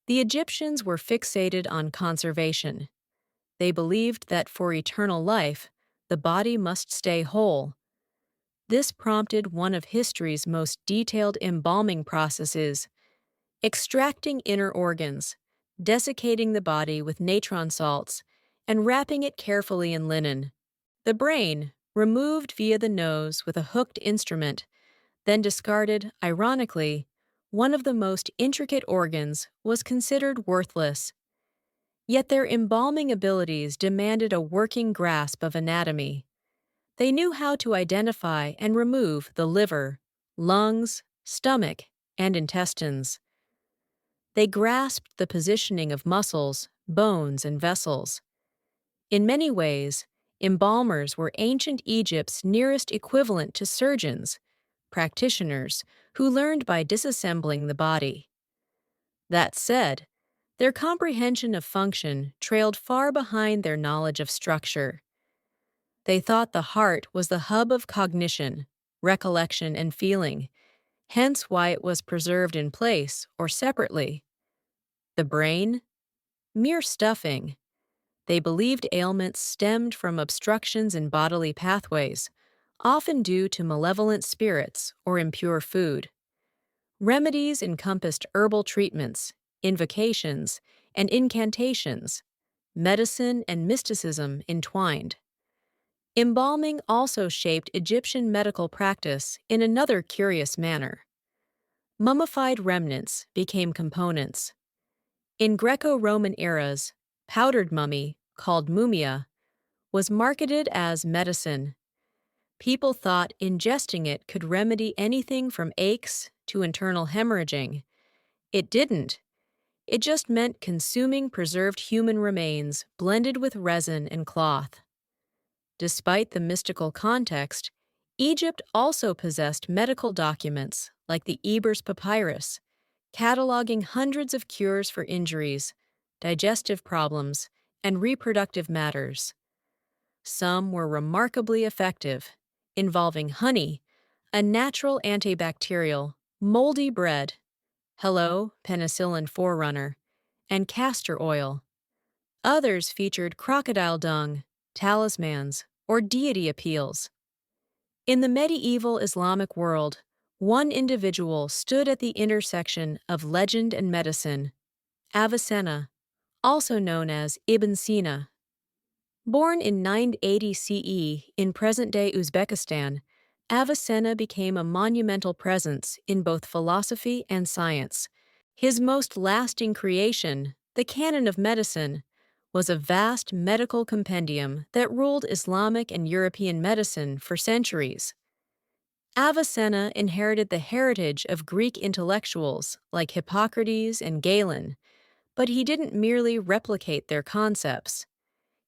The Egyptians were fixated on conservation. They believed that for eternal life, the body must stay whole. This prompted one of history's most detailed embalming processes: extracting inner organs, desiccating the body with natron salts, and wrapping it carefully in linen. The brain, removed via the nose with a hooked instrument, then discarded, ironically, one of the most intricate organs, was considered worthless. Yet their embalming abilities demanded a working grasp of anatomy. They knew how to identify and remove the liver, lungs, stomach, and intestines. They grasped the positioning of muscles, bones, and vessels. In many ways, embalmers were ancient Egypt's nearest equivalent to surgeons, practitioners who learned by disassembling the body. That said, their comprehension of function trailed far behind their knowledge of structure. They thought the heart was the hub of cognition, recollection, and feeling, hence why it was preserved in place or separately. The brain? Mere stuffing. They believed ailments stemmed from obstructions in bodily pathways, often due to malevolent spirits or impure food. Remedies encompassed herbal treatments, invocations, and incantations, medicine and mysticism entwined. Embalming also shaped Egyptian medical practice in another curious manner. Mummified remnants became components. In Greco-Roman eras, powdered mummy, called mumia, was marketed as medicine. People thought ingesting it could remedy anything from aches to internal hemorrhaging. It didn't. It just meant consuming preserved human remains blended with resin and cloth. Despite the mystical context, Egypt also possessed medical documents like the Ebers Papyrus, cataloging hundreds of cures for injuries, digestive problems, and reproductive matters. Some were remarkably effective, involving honey, a natural antibacterial, moldy bread, hello, penicillin forerunner, and castor oil. Others featured crocodile dung, talismans, or deity appeals. In the medieval Islamic world, one individual stood at the intersection of legend and medicine: Avicenna, also known as Ibn Sina. Born in 980 CE in present-day Uzbekistan, Avicenna became a monumental presence in both philosophy and science. His most lasting creation, the Canon of Medicine, was a vast medical compendium that ruled Islamic and European medicine for centuries. Avicenna inherited the heritage of Greek intellectuals like Hippocrates and Galen, but he didn't merely replicate their concepts.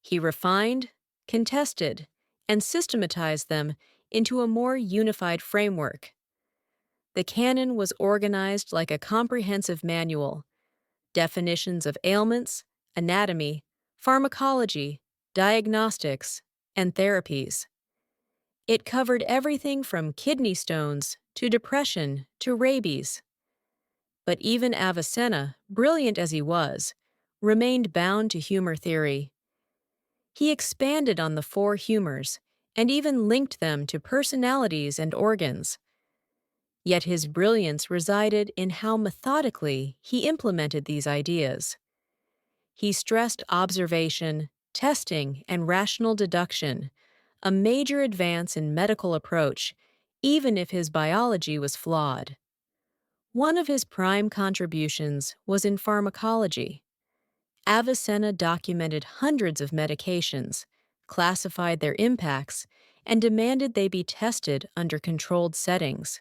He refined, contested, and systematized them into a more unified framework. The canon was organized like a comprehensive manual: definitions of ailments, anatomy, pharmacology, diagnostics, and therapies. It covered everything from kidney stones to depression to rabies. But even Avicenna, brilliant as he was, remained bound to humor theory. He expanded on the four humors and even linked them to personalities and organs. Yet his brilliance resided in how methodically he implemented these ideas. He stressed observation, testing, and rational deduction, a major advance in medical approach, even if his biology was flawed. One of his prime contributions was in pharmacology. Avicenna documented hundreds of medications, classified their impacts, and demanded they be tested under controlled settings.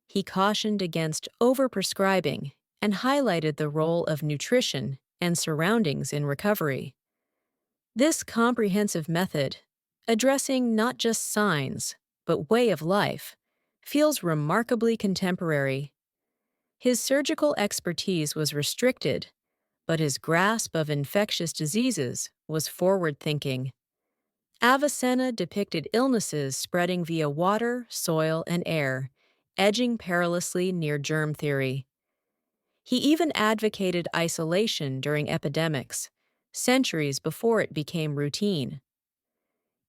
He cautioned against overprescribing and highlighted the role of nutrition and surroundings in recovery. This comprehensive method, addressing not just signs, but way of life, feels remarkably contemporary. His surgical expertise was restricted, but his grasp of infectious diseases was forward-thinking. Avicenna depicted illnesses spreading via water, soil, and air, edging perilously near germ theory. He even advocated isolation during epidemics, centuries before it became routine.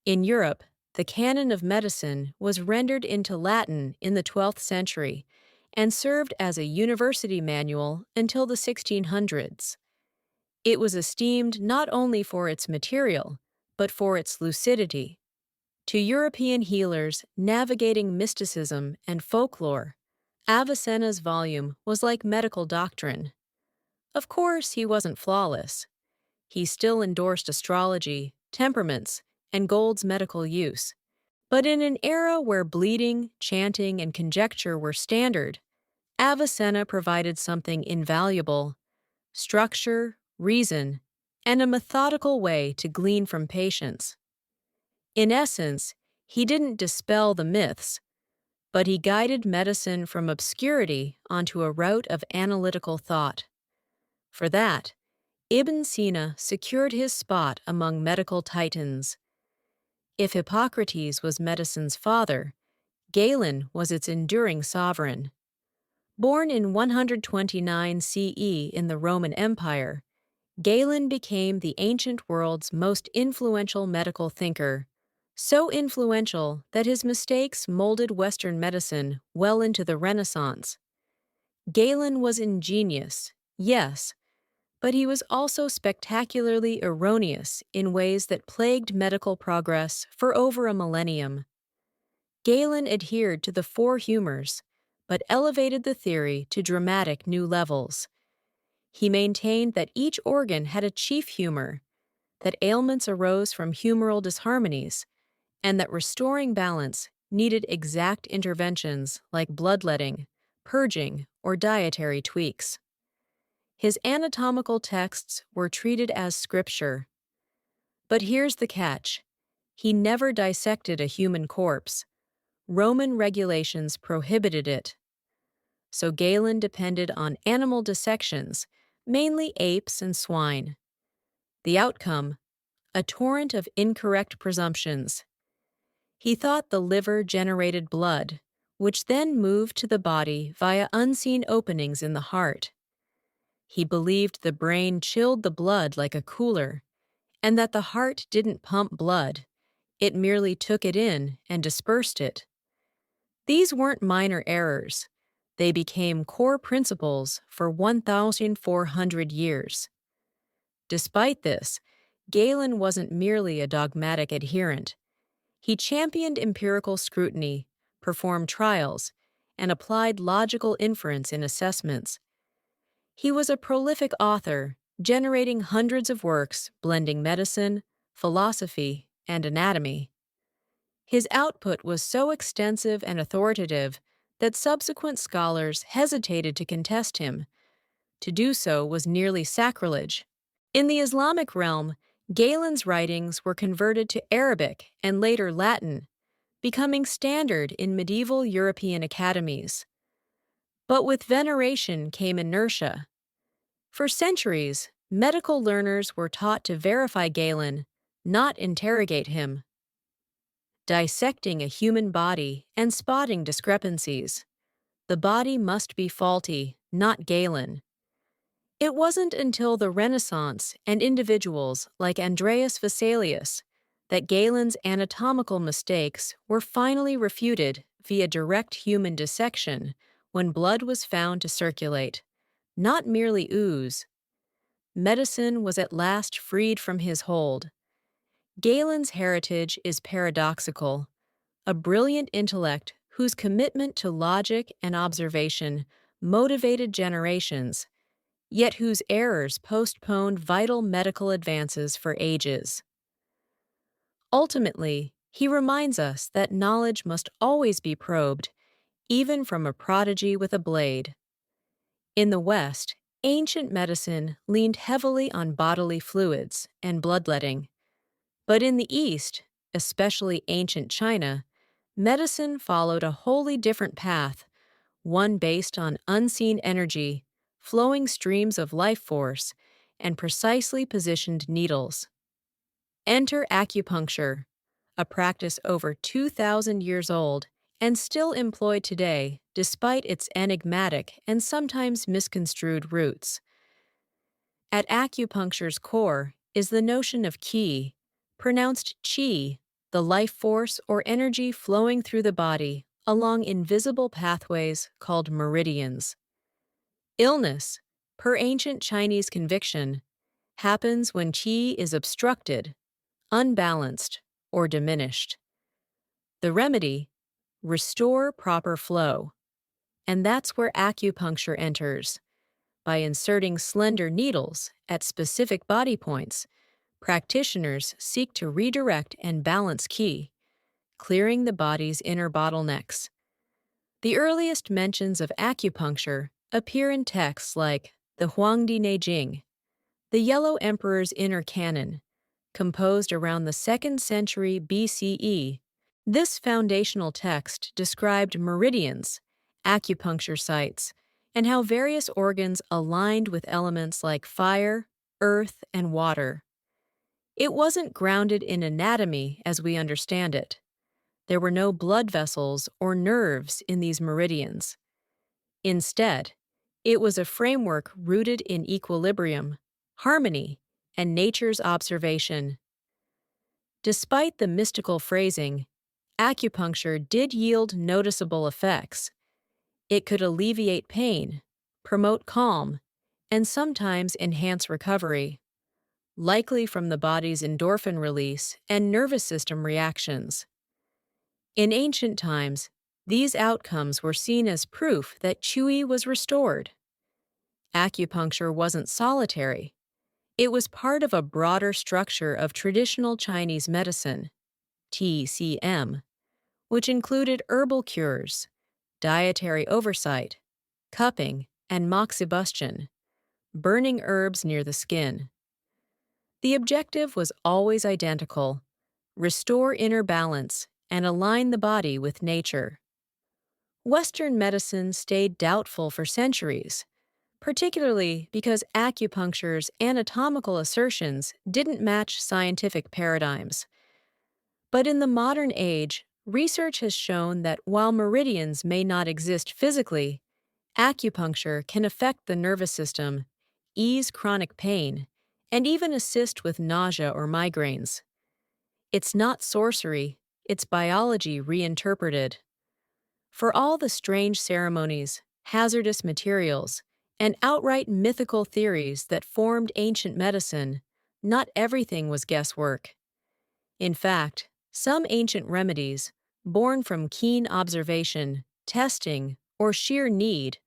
In Europe, the canon of medicine was rendered into Latin in the 12th century and served as a university manual until the 1600s. It was esteemed not only for its material, but for its lucidity. To European healers navigating mysticism and folklore, Avicenna's volume was like medical doctrine. Of course, he wasn't flawless. He still endorsed astrology, temperaments, and Gold's medical use. But in an era where bleeding, chanting, and conjecture were standard, Avicenna provided something invaluable: structure, reason, and a methodical way to glean from patients. In essence, he didn't dispel the myths, but he guided medicine from obscurity onto a route of analytical thought. For that, Ibn Sina secured his spot among medical titans. If Hippocrates was medicine's father, Galen was its enduring sovereign. Born in 129 CE in the Roman Empire, Galen became the ancient world's most influential medical thinker, so influential that his mistakes molded Western medicine well into the Renaissance. Galen was ingenious, yes, but he was also spectacularly erroneous in ways that plagued medical progress for over a millennium. Galen adhered to the four humors, but elevated the theory to dramatic new levels. He maintained that each organ had a chief humor, that ailments arose from humoral disharmonies, and that restoring balance needed exact interventions like bloodletting, purging, or dietary tweaks. His anatomical texts were treated as scripture. But here's the catch: he never dissected a human corpse. Roman regulations prohibited it. So Galen depended on animal dissections, mainly apes and swine. The outcome: a torrent of incorrect presumptions. He thought the liver generated blood, which then moved to the body via unseen openings in the heart. He believed the brain chilled the blood like a cooler, and that the heart didn't pump blood, it merely took it in and dispersed it. These weren't minor errors. They became core principles for 1,400 years. Despite this, Galen wasn't merely a dogmatic adherent. He championed empirical scrutiny, performed trials, and applied logical inference in assessments. He was a prolific author, generating hundreds of works blending medicine, philosophy, and anatomy. His output was so extensive and authoritative that subsequent scholars hesitated to contest him. To do so was nearly sacrilege. In the Islamic realm, Galen's writings were converted to Arabic and later Latin, becoming standard in medieval European academies. But with veneration came inertia. For centuries, medical learners were taught to verify Galen, not interrogate him. Dissecting a human body and spotting discrepancies. The body must be faulty, not Galen. It wasn't until the Renaissance and individuals like Andreas Vesalius that Galen's anatomical mistakes were finally refuted via direct human dissection when blood was found to circulate, not merely ooze. Medicine was at last freed from his hold. Galen's heritage is paradoxical, a brilliant intellect whose commitment to logic and observation motivated generations, yet whose errors postponed vital medical advances for ages. Ultimately, he reminds us that knowledge must always be probed, even from a prodigy with a blade. In the West, ancient medicine leaned heavily on bodily fluids and bloodletting. But in the East, especially ancient China, medicine followed a wholly different path, one based on unseen energy, flowing streams of life force, and precisely positioned needles. Enter acupuncture, a practice over 2,000 years old and still employed today despite its enigmatic and sometimes misconstrued roots. At acupuncture's core is the notion of qi, pronounced qi, the life force or energy flowing through the body along invisible pathways called meridians. Illness, per ancient Chinese conviction, happens when qi is obstructed, unbalanced, or diminished. The remedy: restore proper flow. And that's where acupuncture enters. By inserting slender needles at specific body points, practitioners seek to redirect and balance qi, clearing the body's inner bottlenecks. The earliest mentions of acupuncture appear in texts like the Huangdi Neijing, the Yellow Emperor's Inner Canon, composed around the 2nd century BCE. This foundational text described meridians, acupuncture sites, and how various organs aligned with elements like fire, earth, and water. It wasn't grounded in anatomy as we understand it. There were no blood vessels or nerves in these meridians. Instead, it was a framework rooted in equilibrium, harmony, and nature's observation. Despite the mystical phrasing, acupuncture did yield noticeable effects. It could alleviate pain, promote calm, and sometimes enhance recovery, likely from the body's endorphin release and nervous system reactions. In ancient times, these outcomes were seen as proof that qi was restored. Acupuncture wasn't solitary. It was part of a broader structure of traditional Chinese medicine, TCM, which included herbal cures, dietary oversight, cupping, and moxibustion, burning herbs near the skin. The objective was always identical: restore inner balance and align the body with nature. Western medicine stayed doubtful for centuries, particularly because acupuncture's anatomical assertions didn't match scientific paradigms. But in the modern age, research has shown that while meridians may not exist physically, acupuncture can affect the nervous system, ease chronic pain, and even assist with nausea or migraines. It's not sorcery, it's biology reinterpreted. For all the strange ceremonies, hazardous materials, and outright mythical theories that formed ancient medicine, not everything was guesswork. In fact, some ancient remedies, born from keen observation, testing, or sheer need,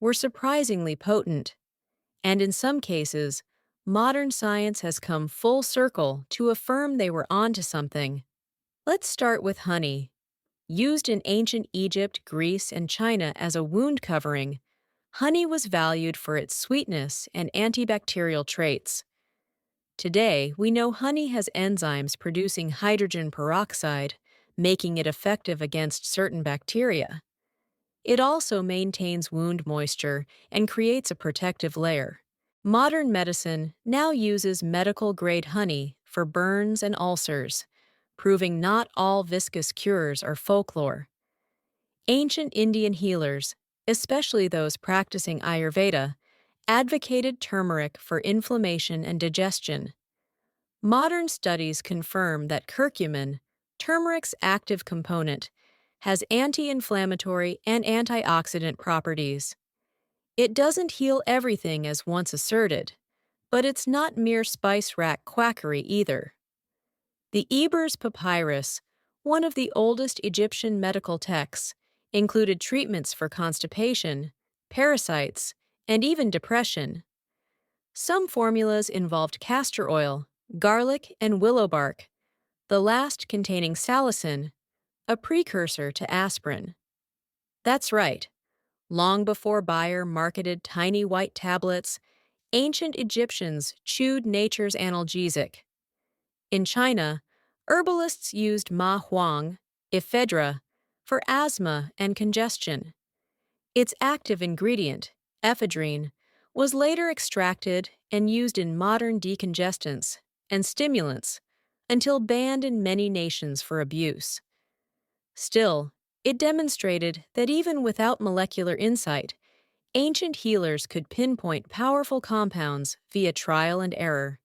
were surprisingly potent. And in some cases, modern science has come full circle to affirm they were onto something. Let's start with honey. Used in ancient Egypt, Greece, and China as a wound covering, honey was valued for its sweetness and antibacterial traits. Today, we know honey has enzymes producing hydrogen peroxide, making it effective against certain bacteria. It also maintains wound moisture and creates a protective layer. Modern medicine now uses medical-grade honey for burns and ulcers, proving not all viscous cures are folklore. Ancient Indian healers, especially those practicing Ayurveda, advocated turmeric for inflammation and digestion. Modern studies confirm that curcumin, turmeric's active component, has anti-inflammatory and antioxidant properties. It doesn't heal everything as once asserted, but it's not mere spice rack quackery either. The Ebers Papyrus, one of the oldest Egyptian medical texts, included treatments for constipation, parasites, and even depression. Some formulas involved castor oil, garlic, and willow bark, the last containing salicin, a precursor to aspirin. That's right. Long before Bayer marketed tiny white tablets, ancient Egyptians chewed nature's analgesic. In China, herbalists used ma huang, ephedra, for asthma and congestion. Its active ingredient, ephedrine, was later extracted and used in modern decongestants and stimulants until banned in many nations for abuse. Still, it demonstrated that even without molecular insight, ancient healers could pinpoint powerful compounds via trial and error.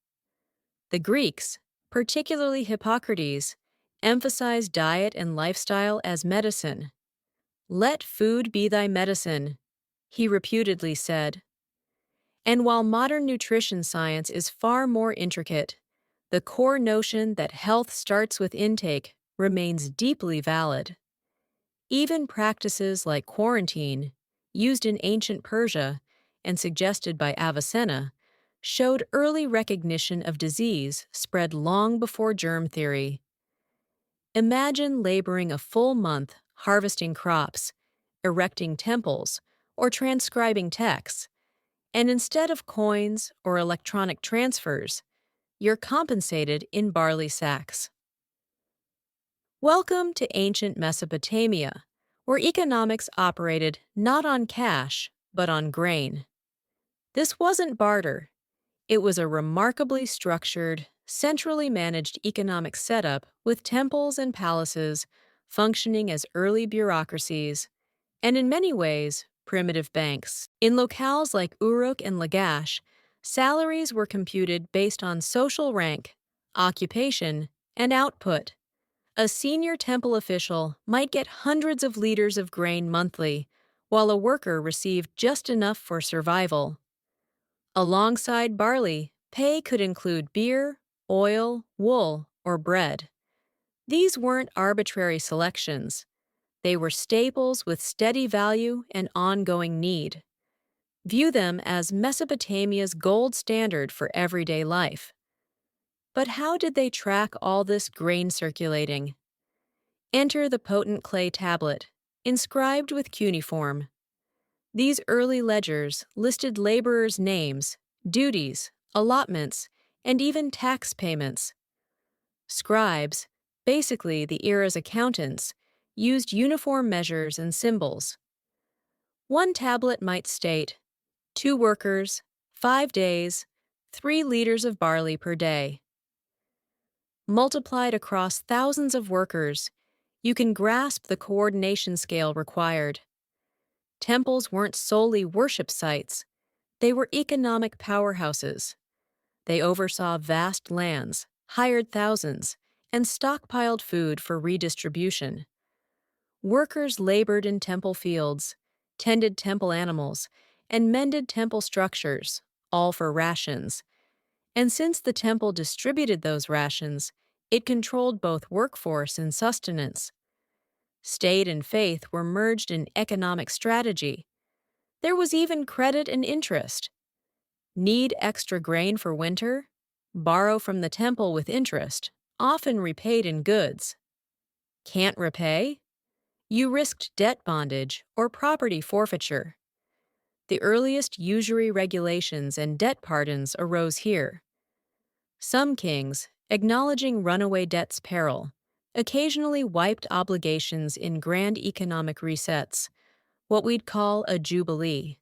The Greeks, particularly Hippocrates, emphasized diet and lifestyle as medicine. "Let food be thy medicine," he reputedly said. And while modern nutrition science is far more intricate, the core notion that health starts with intake remains deeply valid. Even practices like quarantine, used in ancient Persia and suggested by Avicenna, showed early recognition of disease spread long before germ theory. Imagine laboring a full month harvesting crops, erecting temples, or transcribing texts, and instead of coins or electronic transfers, you're compensated in barley sacks. Welcome to ancient Mesopotamia, where economics operated not on cash, but on grain. This wasn't barter. It was a remarkably structured, centrally managed economic setup with temples and palaces functioning as early bureaucracies, and in many ways, primitive banks. In locales like Uruk and Lagash, salaries were computed based on social rank, occupation, and output. A senior temple official might get hundreds of liters of grain monthly, while a worker received just enough for survival. Alongside barley, pay could include beer, oil, wool, or bread. These weren't arbitrary selections. They were staples with steady value and ongoing need. View them as Mesopotamia's gold standard for everyday life. But how did they track all this grain circulating? Enter the potent clay tablet, inscribed with cuneiform. These early ledgers listed laborers' names, duties, allotments, and even tax payments. Scribes, basically the era's accountants, used uniform measures and symbols. One tablet might state, 2 workers, 5 days, 3 liters of barley per day. Multiplied across thousands of workers, you can grasp the coordination scale required. Temples weren't solely worship sites, they were economic powerhouses. They oversaw vast lands, hired thousands, and stockpiled food for redistribution. Workers labored in temple fields, tended temple animals, and mended temple structures, all for rations. And since the temple distributed those rations, it controlled both workforce and sustenance. State and faith were merged in economic strategy. There was even credit and interest. Need extra grain for winter? Borrow from the temple with interest, often repaid in goods. Can't repay? You risked debt bondage or property forfeiture. The earliest usury regulations and debt pardons arose here. Some kings, acknowledging runaway debt's peril, occasionally wiped obligations in grand economic resets, what we'd call a jubilee.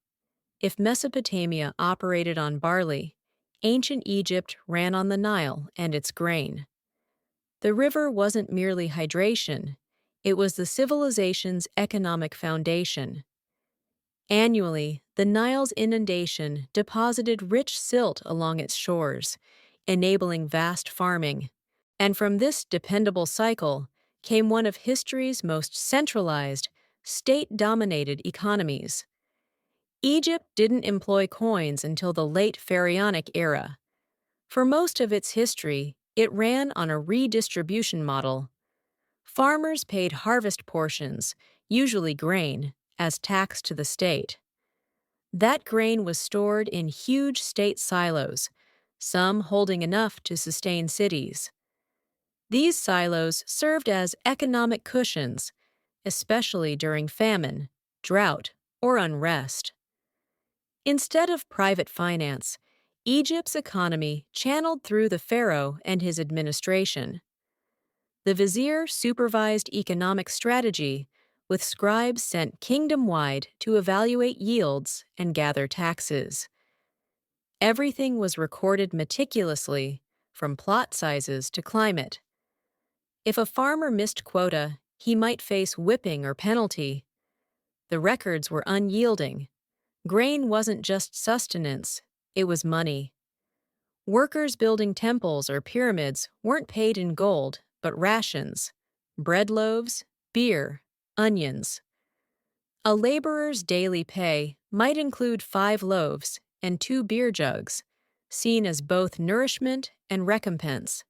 If Mesopotamia operated on barley, ancient Egypt ran on the Nile and its grain. The river wasn't merely hydration, it was the civilization's economic foundation. Annually, the Nile's inundation deposited rich silt along its shores, enabling vast farming. And from this dependable cycle came one of history's most centralized, state-dominated economies. Egypt didn't employ coins until the late Pharaonic era. For most of its history, it ran on a redistribution model. Farmers paid harvest portions, usually grain, as tax to the state. That grain was stored in huge state silos, some holding enough to sustain cities. These silos served as economic cushions, especially during famine, drought, or unrest. Instead of private finance, Egypt's economy channeled through the pharaoh and his administration. The vizier supervised economic strategy, with scribes sent kingdom-wide to evaluate yields and gather taxes. Everything was recorded meticulously, from plot sizes to climate. If a farmer missed quota, he might face whipping or penalty. The records were unyielding. Grain wasn't just sustenance, it was money. Workers building temples or pyramids weren't paid in gold, but rations, bread loaves, beer, onions. A laborer's daily pay might include 5 loaves and 2 beer jugs, seen as both nourishment and recompense.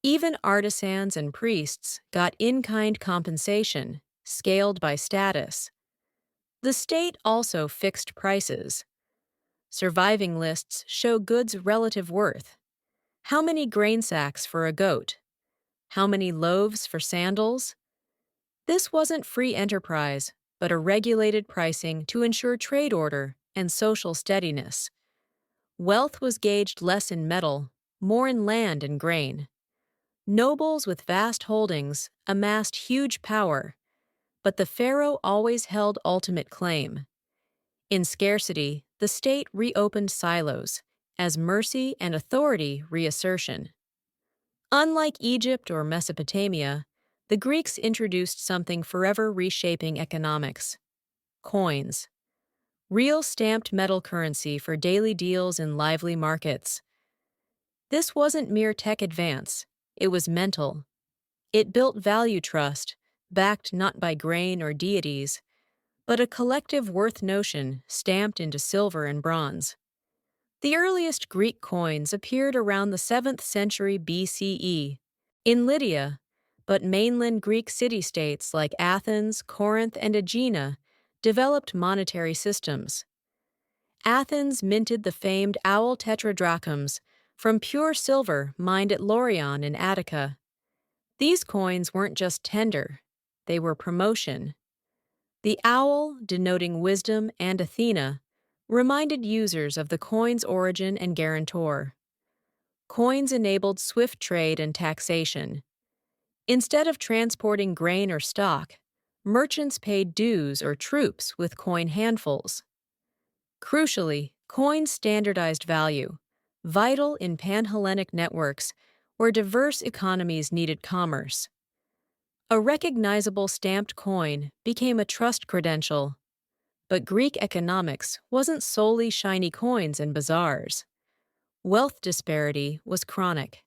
Even artisans and priests got in-kind compensation, scaled by status. The state also fixed prices. Surviving lists show goods' relative worth. How many grain sacks for a goat? How many loaves for sandals? This wasn't free enterprise, but a regulated pricing to ensure trade order and social steadiness. Wealth was gauged less in metal, more in land and grain. Nobles with vast holdings amassed huge power, but the pharaoh always held ultimate claim. In scarcity, the state reopened silos, as mercy and authority reassertion. Unlike Egypt or Mesopotamia, the Greeks introduced something forever reshaping economics: coins. Real stamped metal currency for daily deals in lively markets. This wasn't mere tech advance, it was mental. It built value trust, backed not by grain or deities, but a collective worth notion stamped into silver and bronze. The earliest Greek coins appeared around the 7th century BCE in Lydia, but mainland Greek city-states like Athens, Corinth, and Aegina developed monetary systems. Athens minted the famed owl tetradrachms from pure silver mined at Laurion in Attica. These coins weren't just tender, they were promotion. The owl, denoting wisdom and Athena, reminded users of the coin's origin and guarantor. Coins enabled swift trade and taxation. Instead of transporting grain or stock, merchants paid dues or troops with coin handfuls. Crucially, coins standardized value, vital in Pan-Hellenic networks where diverse economies needed commerce. A recognizable stamped coin became a trust credential. But Greek economics wasn't solely shiny coins and bazaars. Wealth disparity was chronic.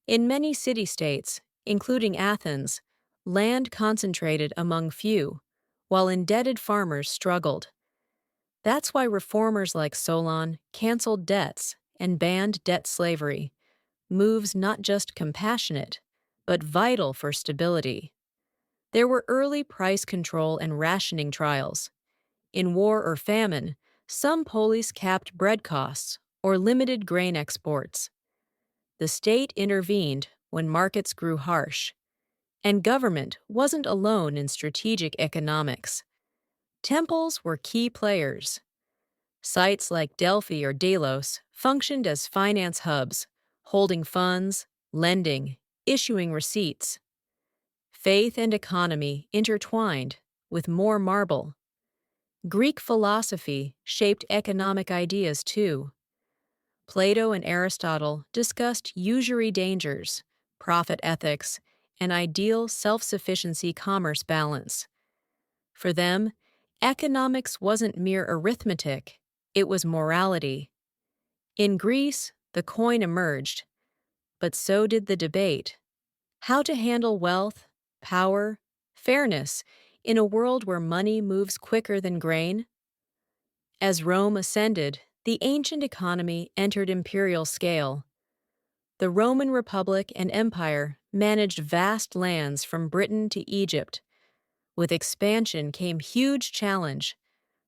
In many city-states, including Athens, land concentrated among few, while indebted farmers struggled. That's why reformers like Solon canceled debts and banned debt slavery, moves not just compassionate, but vital for stability. There were early price control and rationing trials. In war or famine, some polis capped bread costs or limited grain exports. The state intervened when markets grew harsh. And government wasn't alone in strategic economics. Temples were key players. Sites like Delphi or Delos functioned as finance hubs, holding funds, lending, issuing receipts. Faith and economy intertwined, with more marble. Greek philosophy shaped economic ideas too. Plato and Aristotle discussed usury dangers, profit ethics, and ideal self-sufficiency commerce balance. For them, economics wasn't mere arithmetic, it was morality. In Greece, the coin emerged, but so did the debate. How to handle wealth, power, fairness in a world where money moves quicker than grain? As Rome ascended, the ancient economy entered imperial scale. The Roman Republic and Empire managed vast lands from Britain to Egypt. With expansion came huge challenge,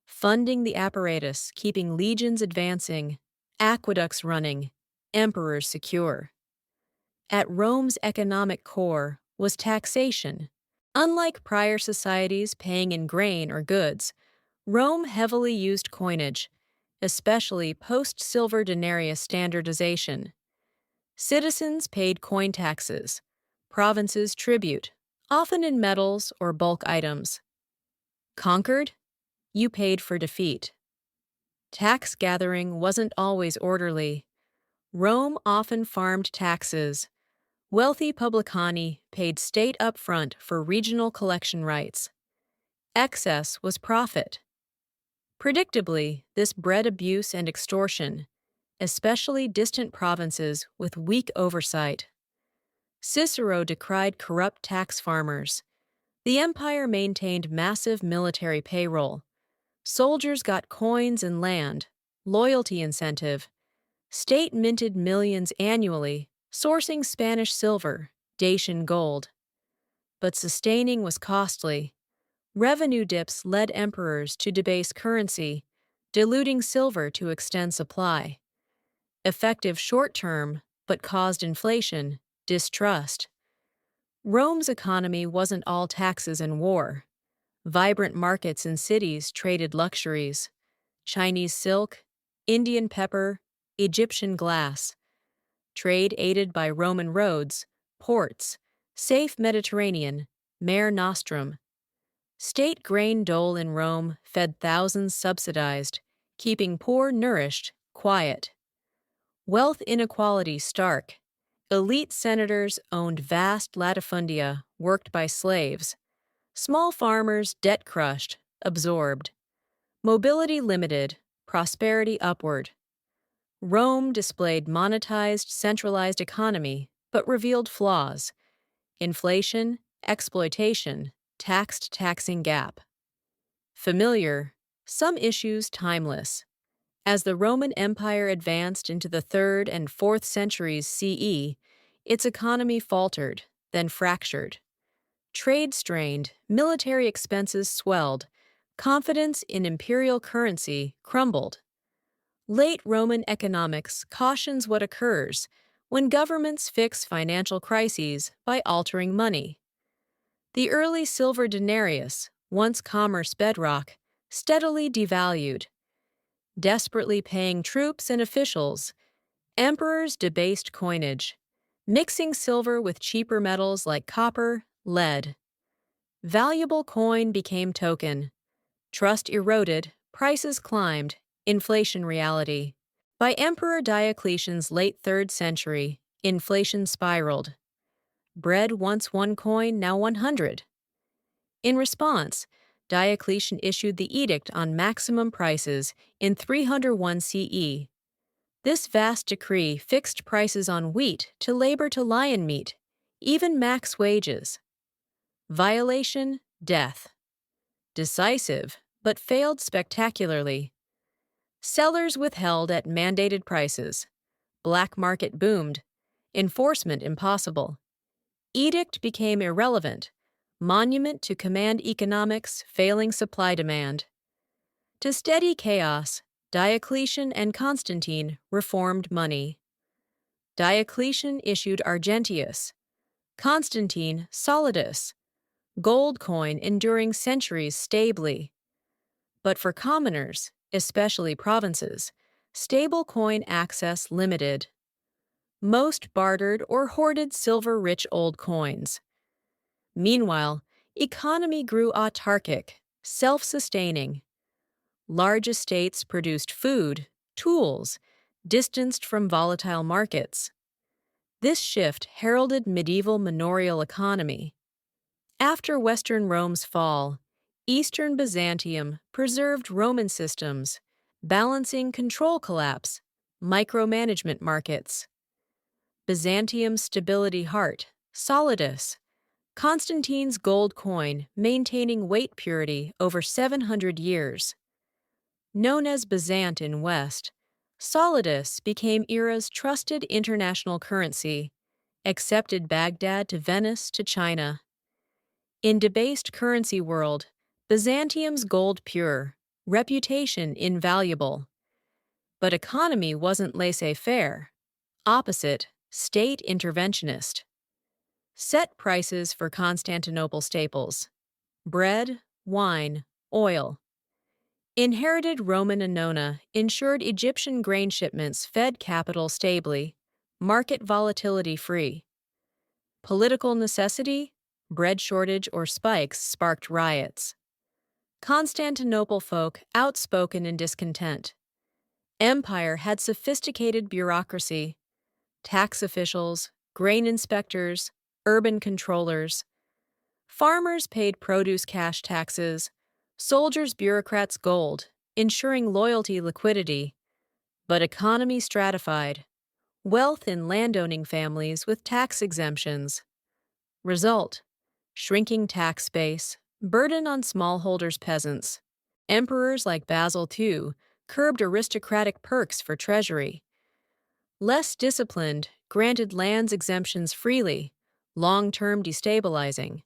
funding the apparatus, keeping legions advancing, aqueducts running, emperors secure. At Rome's economic core was taxation. Unlike prior societies paying in grain or goods, Rome heavily used coinage, especially post-silver denarius standardization. Citizens paid coin taxes, provinces tribute, often in metals or bulk items. Conquered? You paid for defeat. Tax gathering wasn't always orderly. Rome often farmed taxes. Wealthy publicani paid state upfront for regional collection rights. Excess was profit. Predictably, this bred abuse and extortion, especially distant provinces with weak oversight. Cicero decried corrupt tax farmers. The empire maintained massive military payroll. Soldiers got coins and land, loyalty incentive. State minted millions annually, sourcing Spanish silver, Dacian gold. But sustaining was costly. Revenue dips led emperors to debase currency, diluting silver to extend supply. Effective short-term, but caused inflation, distrust. Rome's economy wasn't all taxes and war. Vibrant markets in cities traded luxuries. Chinese silk, Indian pepper, Egyptian glass. Trade aided by Roman roads, ports, safe Mediterranean, Mare Nostrum. State grain dole in Rome fed thousands subsidized, keeping poor nourished, quiet. Wealth inequality stark. Elite senators owned vast latifundia worked by slaves. Small farmers debt-crushed, absorbed. Mobility limited, prosperity upward. Rome displayed monetized, centralized economy, but revealed flaws. Inflation, exploitation, taxing gap. Familiar, some issues timeless. As the Roman Empire advanced into the 3rd and 4th centuries CE, its economy faltered, then fractured. Trade strained, military expenses swelled, confidence in imperial currency crumbled. Late Roman economics cautions what occurs when governments fix financial crises by altering money. The early silver denarius, once commerce bedrock, steadily devalued. Desperately paying troops and officials, emperors debased coinage, mixing silver with cheaper metals like copper, lead. Valuable coin became token. Trust eroded, prices climbed, inflation reality. By Emperor Diocletian's late 3rd century, inflation spiraled. Bread once 1 coin, now 100. In response, Diocletian issued the Edict on Maximum Prices in 301 CE. This vast decree fixed prices on wheat to labor to lion meat, even max wages. Violation, death. Decisive, but failed spectacularly. Sellers withheld at mandated prices. Black market boomed. Enforcement impossible. Edict became irrelevant. Monument to command economics failing supply-demand. To steady chaos, Diocletian and Constantine reformed money. Diocletian issued Argentius. Constantine solidus, gold coin enduring centuries stably. But for commoners, especially provinces, stable coin access limited. Most bartered or hoarded silver-rich old coins. Meanwhile, economy grew autarkic, self-sustaining. Large estates produced food, tools, distanced from volatile markets. This shift heralded medieval manorial economy. After Western Rome's fall, Eastern Byzantium preserved Roman systems, balancing control collapse, micromanagement markets. Byzantium's stability heart, solidus, Constantine's gold coin maintaining weight purity over 700 years. Known as Byzant in West, solidus became era's trusted international currency, accepted Baghdad to Venice to China. In debased currency world, Byzantium's gold pure, reputation invaluable. But economy wasn't laissez-faire. Opposite, state interventionist. Set prices for Constantinople staples: bread, wine, oil. Inherited Roman annona ensured Egyptian grain shipments fed capital stably, market volatility free. Political necessity, bread shortage or spikes sparked riots. Constantinople folk outspoken in discontent. Empire had sophisticated bureaucracy, tax officials, grain inspectors, urban controllers. Farmers paid produce cash taxes, soldiers bureaucrats gold, ensuring loyalty liquidity. But economy stratified. Wealth in landowning families with tax exemptions. Result: shrinking tax base, burden on smallholders peasants. Emperors like Basil II curbed aristocratic perks for treasury. Less disciplined granted lands exemptions freely, long-term destabilizing.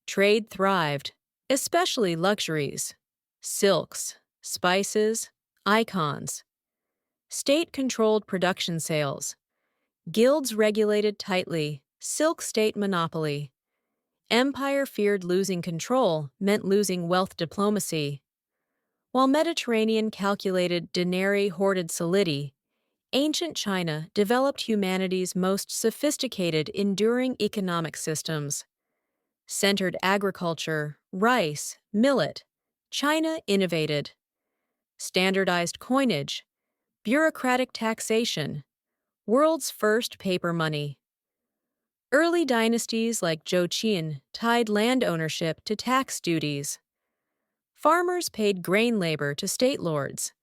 Trade thrived, especially luxuries, silks, spices, icons. State-controlled production sales. Guilds regulated tightly, silk state monopoly. Empire feared losing control meant losing wealth diplomacy. While Mediterranean calculated denarii hoarded solidity, ancient China developed humanity's most sophisticated enduring economic systems. Centered agriculture, rice, millet. China innovated. Standardized coinage, bureaucratic taxation, world's first paper money. Early dynasties like Joseon tied land ownership to tax duties. Farmers paid grain labor to state lords.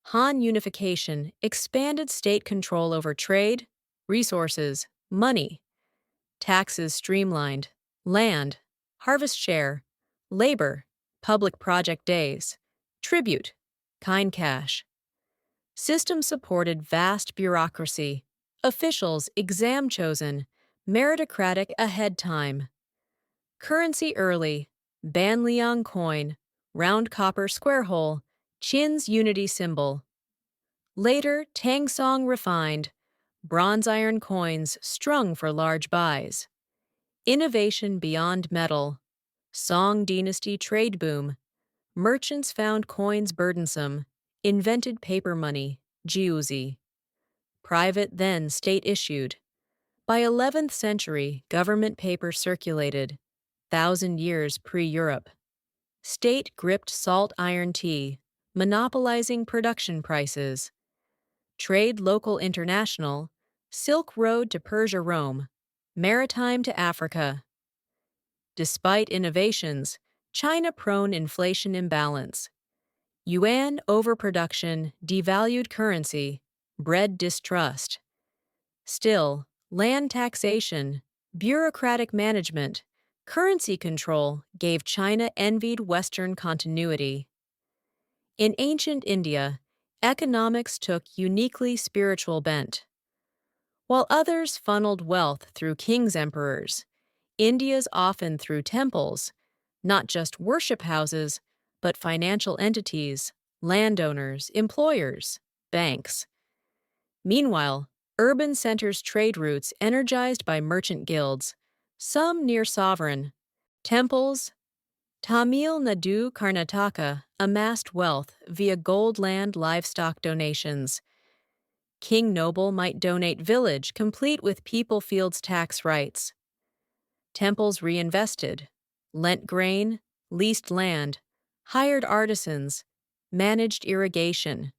Han unification expanded state control over trade, resources, money. Taxes streamlined. Land, harvest share, labor, public project days, tribute, kind cash. System supported vast bureaucracy, officials exam chosen, meritocratic ahead time. Currency early, Banliang coin, round copper square hole, Qin's unity symbol. Later, Tangsong refined, bronze iron coins strung for large buys. Innovation beyond metal. Song dynasty trade boom. Merchants found coins burdensome, invented paper money, jiuzi. Private then state-issued. By 11th century, government paper circulated, 1,000 years pre-Europe. State gripped salt iron tea, monopolizing production prices. Trade local international, Silk Road to Persia Rome, maritime to Africa. Despite innovations, China-prone inflation imbalance. Yuan overproduction, devalued currency, bred distrust. Still, land taxation, bureaucratic management, currency control gave China envied Western continuity. In ancient India, economics took uniquely spiritual bent. While others funneled wealth through kings' emperors, India's often through temples, not just worship houses, but financial entities, landowners, employers, banks. Meanwhile, Urban centers trade routes energized by merchant guilds, some near sovereign. Temples, Tamil Nadu, Karnataka, amassed wealth via gold land livestock donations. King Noble might donate village complete with people fields tax rights. Temples reinvested, lent grain, leased land, hired artisans, managed irrigation.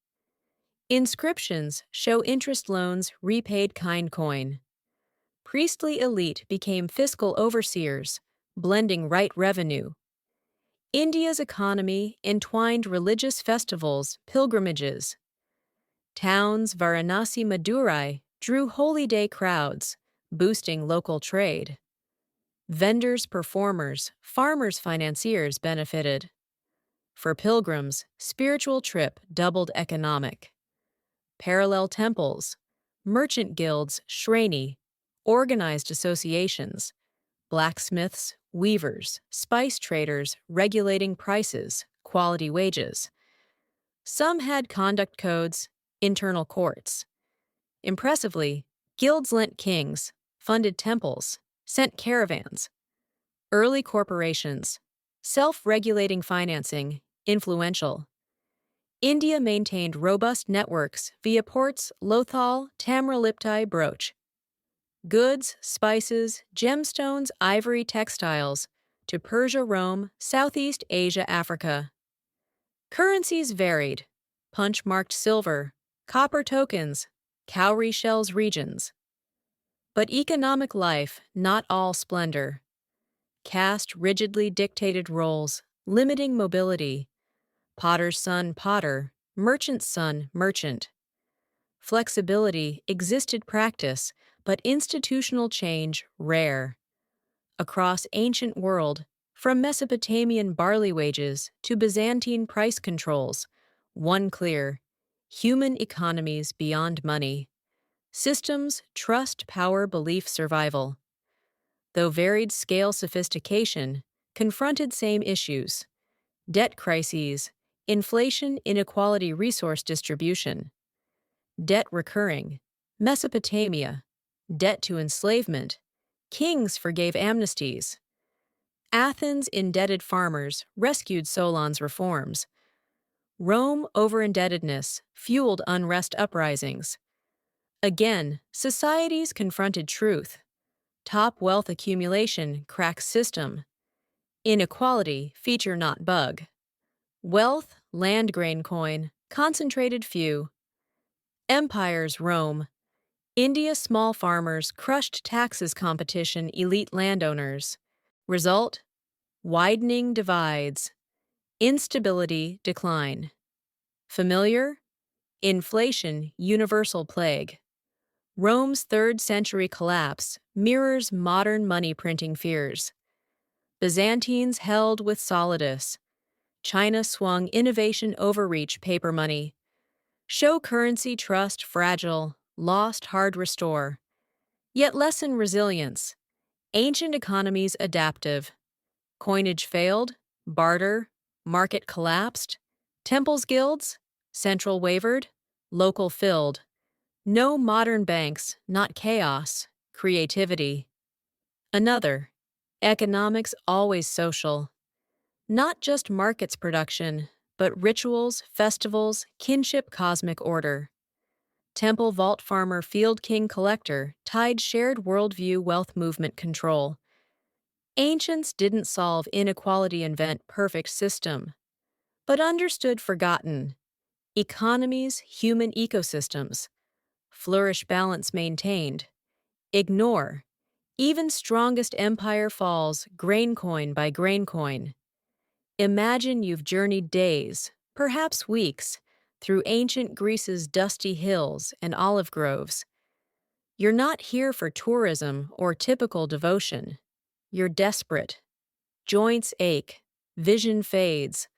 Inscriptions show interest loans repaid kind coin. Priestly elite became fiscal overseers, blending right revenue. India's economy entwined religious festivals, pilgrimages. Towns Varanasi, Madurai drew holy day crowds, boosting local trade. Vendors, performers, farmers, financiers benefited. For pilgrims, spiritual trip doubled economic. Parallel temples, merchant guilds, shreni, organized associations, blacksmiths, weavers, spice traders regulating prices, quality wages. Some had conduct codes, internal courts. Impressively, guilds lent kings, funded temples, sent caravans. Early corporations, self-regulating financing, influential. India maintained robust networks via ports Lothal, Tamraliptai, Broach. Goods, spices, gemstones, ivory, textiles, to Persia, Rome, Southeast Asia, Africa. Currencies varied, punch-marked silver, copper tokens, cowrie shells regions. But economic life, not all splendor. Caste rigidly dictated roles, limiting mobility. Potter's son, potter, merchant's son, merchant. Flexibility existed practice, but institutional change rare. Across ancient world, from Mesopotamian barley wages to Byzantine price controls, one clear: human economies beyond money. Systems, trust, power, belief, survival. Though varied scale sophistication, confronted same issues: debt crises, inflation, inequality, resource distribution. Debt recurring, Mesopotamia, debt to enslavement, kings forgave amnesties. Athens indebted farmers rescued Solon's reforms. Rome over-indebtedness fueled unrest uprisings. Again, societies confronted truth. Top wealth accumulation cracks system. Inequality feature not bug. Wealth, land grain coin, concentrated few. Empires Rome. India small farmers crushed taxes competition elite landowners. Result: widening divides. Instability decline. Familiar? Inflation universal plague. Rome's 3rd century collapse mirrors modern money printing fears. Byzantines held with solidus. China swung innovation overreach paper money. Show currency trust fragile, lost hard restore. Yet lesson resilience. Ancient economies adaptive. Coinage failed, barter, market collapsed. Temples guilds, central wavered, local filled. No modern banks, not chaos, creativity. Another, economics always social. Not just markets production, but rituals, festivals, kinship, cosmic order. Temple vault farmer field king collector tied shared worldview wealth movement control. Ancients didn't solve inequality invent perfect system, but understood forgotten. Economies, human ecosystems. Flourish balance maintained. Ignore. Even strongest empire falls grain coin by grain coin. Imagine you've journeyed days, perhaps weeks, through ancient Greece's dusty hills and olive groves. You're not here for tourism or typical devotion. You're desperate. Joints ache, vision fades,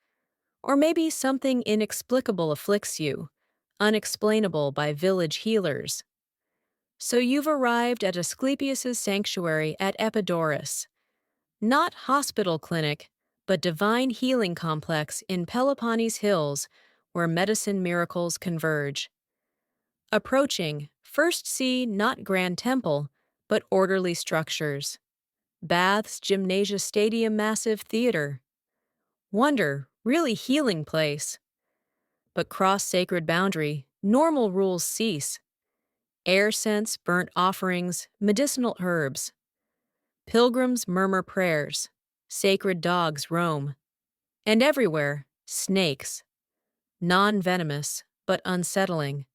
or maybe something inexplicable afflicts you, unexplainable by village healers. So you've arrived at Asclepius's sanctuary at Epidaurus. Not hospital clinic, but divine healing complex in Peloponnese hills where medicine miracles converge. Approaching, first see not grand temple, but orderly structures. Baths, gymnasia, stadium, massive theater. Wonder, really healing place. But cross sacred boundary, normal rules cease. Air scents, burnt offerings, medicinal herbs. Pilgrims murmur prayers. Sacred dogs roam. And everywhere, snakes. Non-venomous, but unsettling.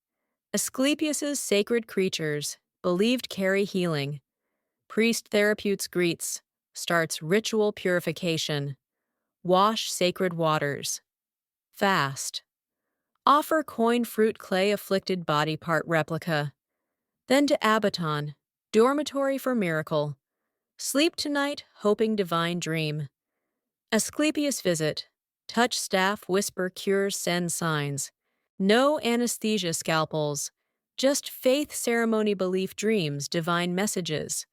Asclepius's sacred creatures, believed carry healing. Priest therapeutes greets, starts ritual purification. Wash sacred waters. Fast. Offer coin fruit clay afflicted body part replica. Then to Abaton, dormitory for miracle. Sleep tonight, hoping divine dream. Asclepius visit. Touch staff, whisper cures, send signs. No anesthesia scalpels. Just faith, ceremony, belief, dreams, divine messages.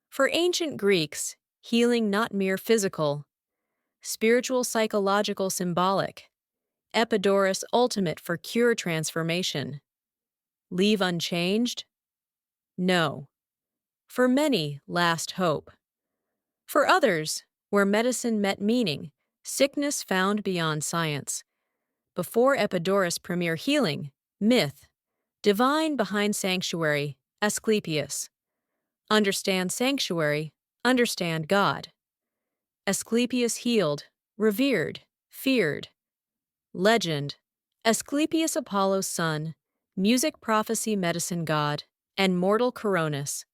For ancient Greeks, healing not mere physical. Spiritual, psychological, symbolic. Epidaurus ultimate for cure transformation. Leave unchanged? No. For many, last hope. For others, where medicine met meaning, sickness found beyond science. Before Epidaurus premier healing, myth. Divine behind sanctuary, Asclepius. Understand sanctuary, understand God. Asclepius healed, revered, feared. Legend. Asclepius Apollo's son, music prophecy medicine god, and mortal Coronis.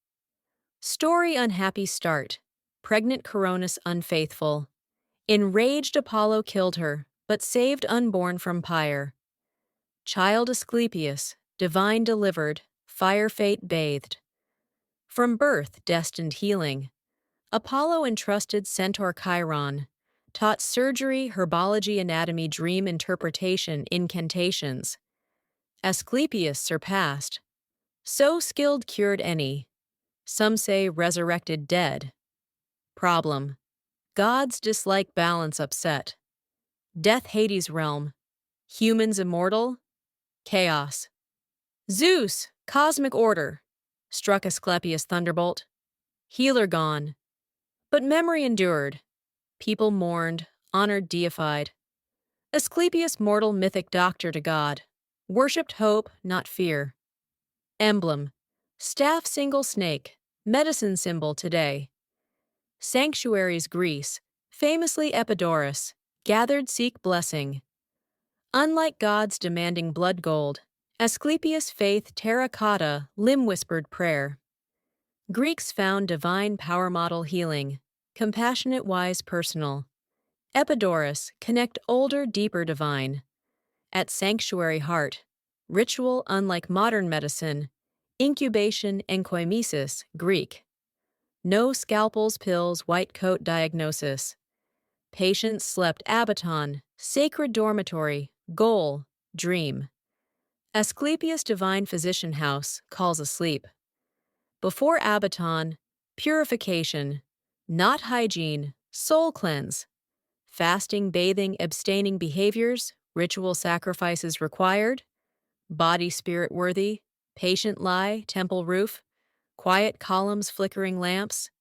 Story unhappy start. Pregnant Coronis unfaithful. Enraged Apollo killed her, but saved unborn from pyre. Child Asclepius, divine delivered, fire fate bathed. From birth destined healing. Apollo entrusted centaur Chiron, taught surgery, herbology, anatomy, dream interpretation, incantations. Asclepius surpassed. So skilled cured any. Some say resurrected dead. Problem. Gods dislike balance upset. Death Hades realm. Humans immortal. Chaos. Zeus, cosmic order. Struck Asclepius thunderbolt. Healer gone. But memory endured. People mourned, honored, deified. Asclepius mortal mythic doctor to God. Worshipped hope, not fear. Emblem. Staff single snake. Medicine symbol today. Sanctuaries Greece. Famously Epidaurus. Gathered seek blessing. Unlike gods demanding blood gold, Asclepius faith terracotta, limb whispered prayer. Greeks found divine power model healing. Compassionate, wise, personal. Epidaurus, connect older, deeper divine. At sanctuary heart. Ritual unlike modern medicine. Incubation, enkoimesis, Greek. No scalpels, pills, white coat diagnosis. Patients slept Abaton, sacred dormitory, goal, dream. Asclepius divine physician house, calls asleep. Before Abaton, purification, not hygiene, soul cleanse. Fasting, bathing, abstaining behaviors, ritual sacrifices required. Body spirit worthy, patient lie, temple roof, quiet columns, flickering lamps.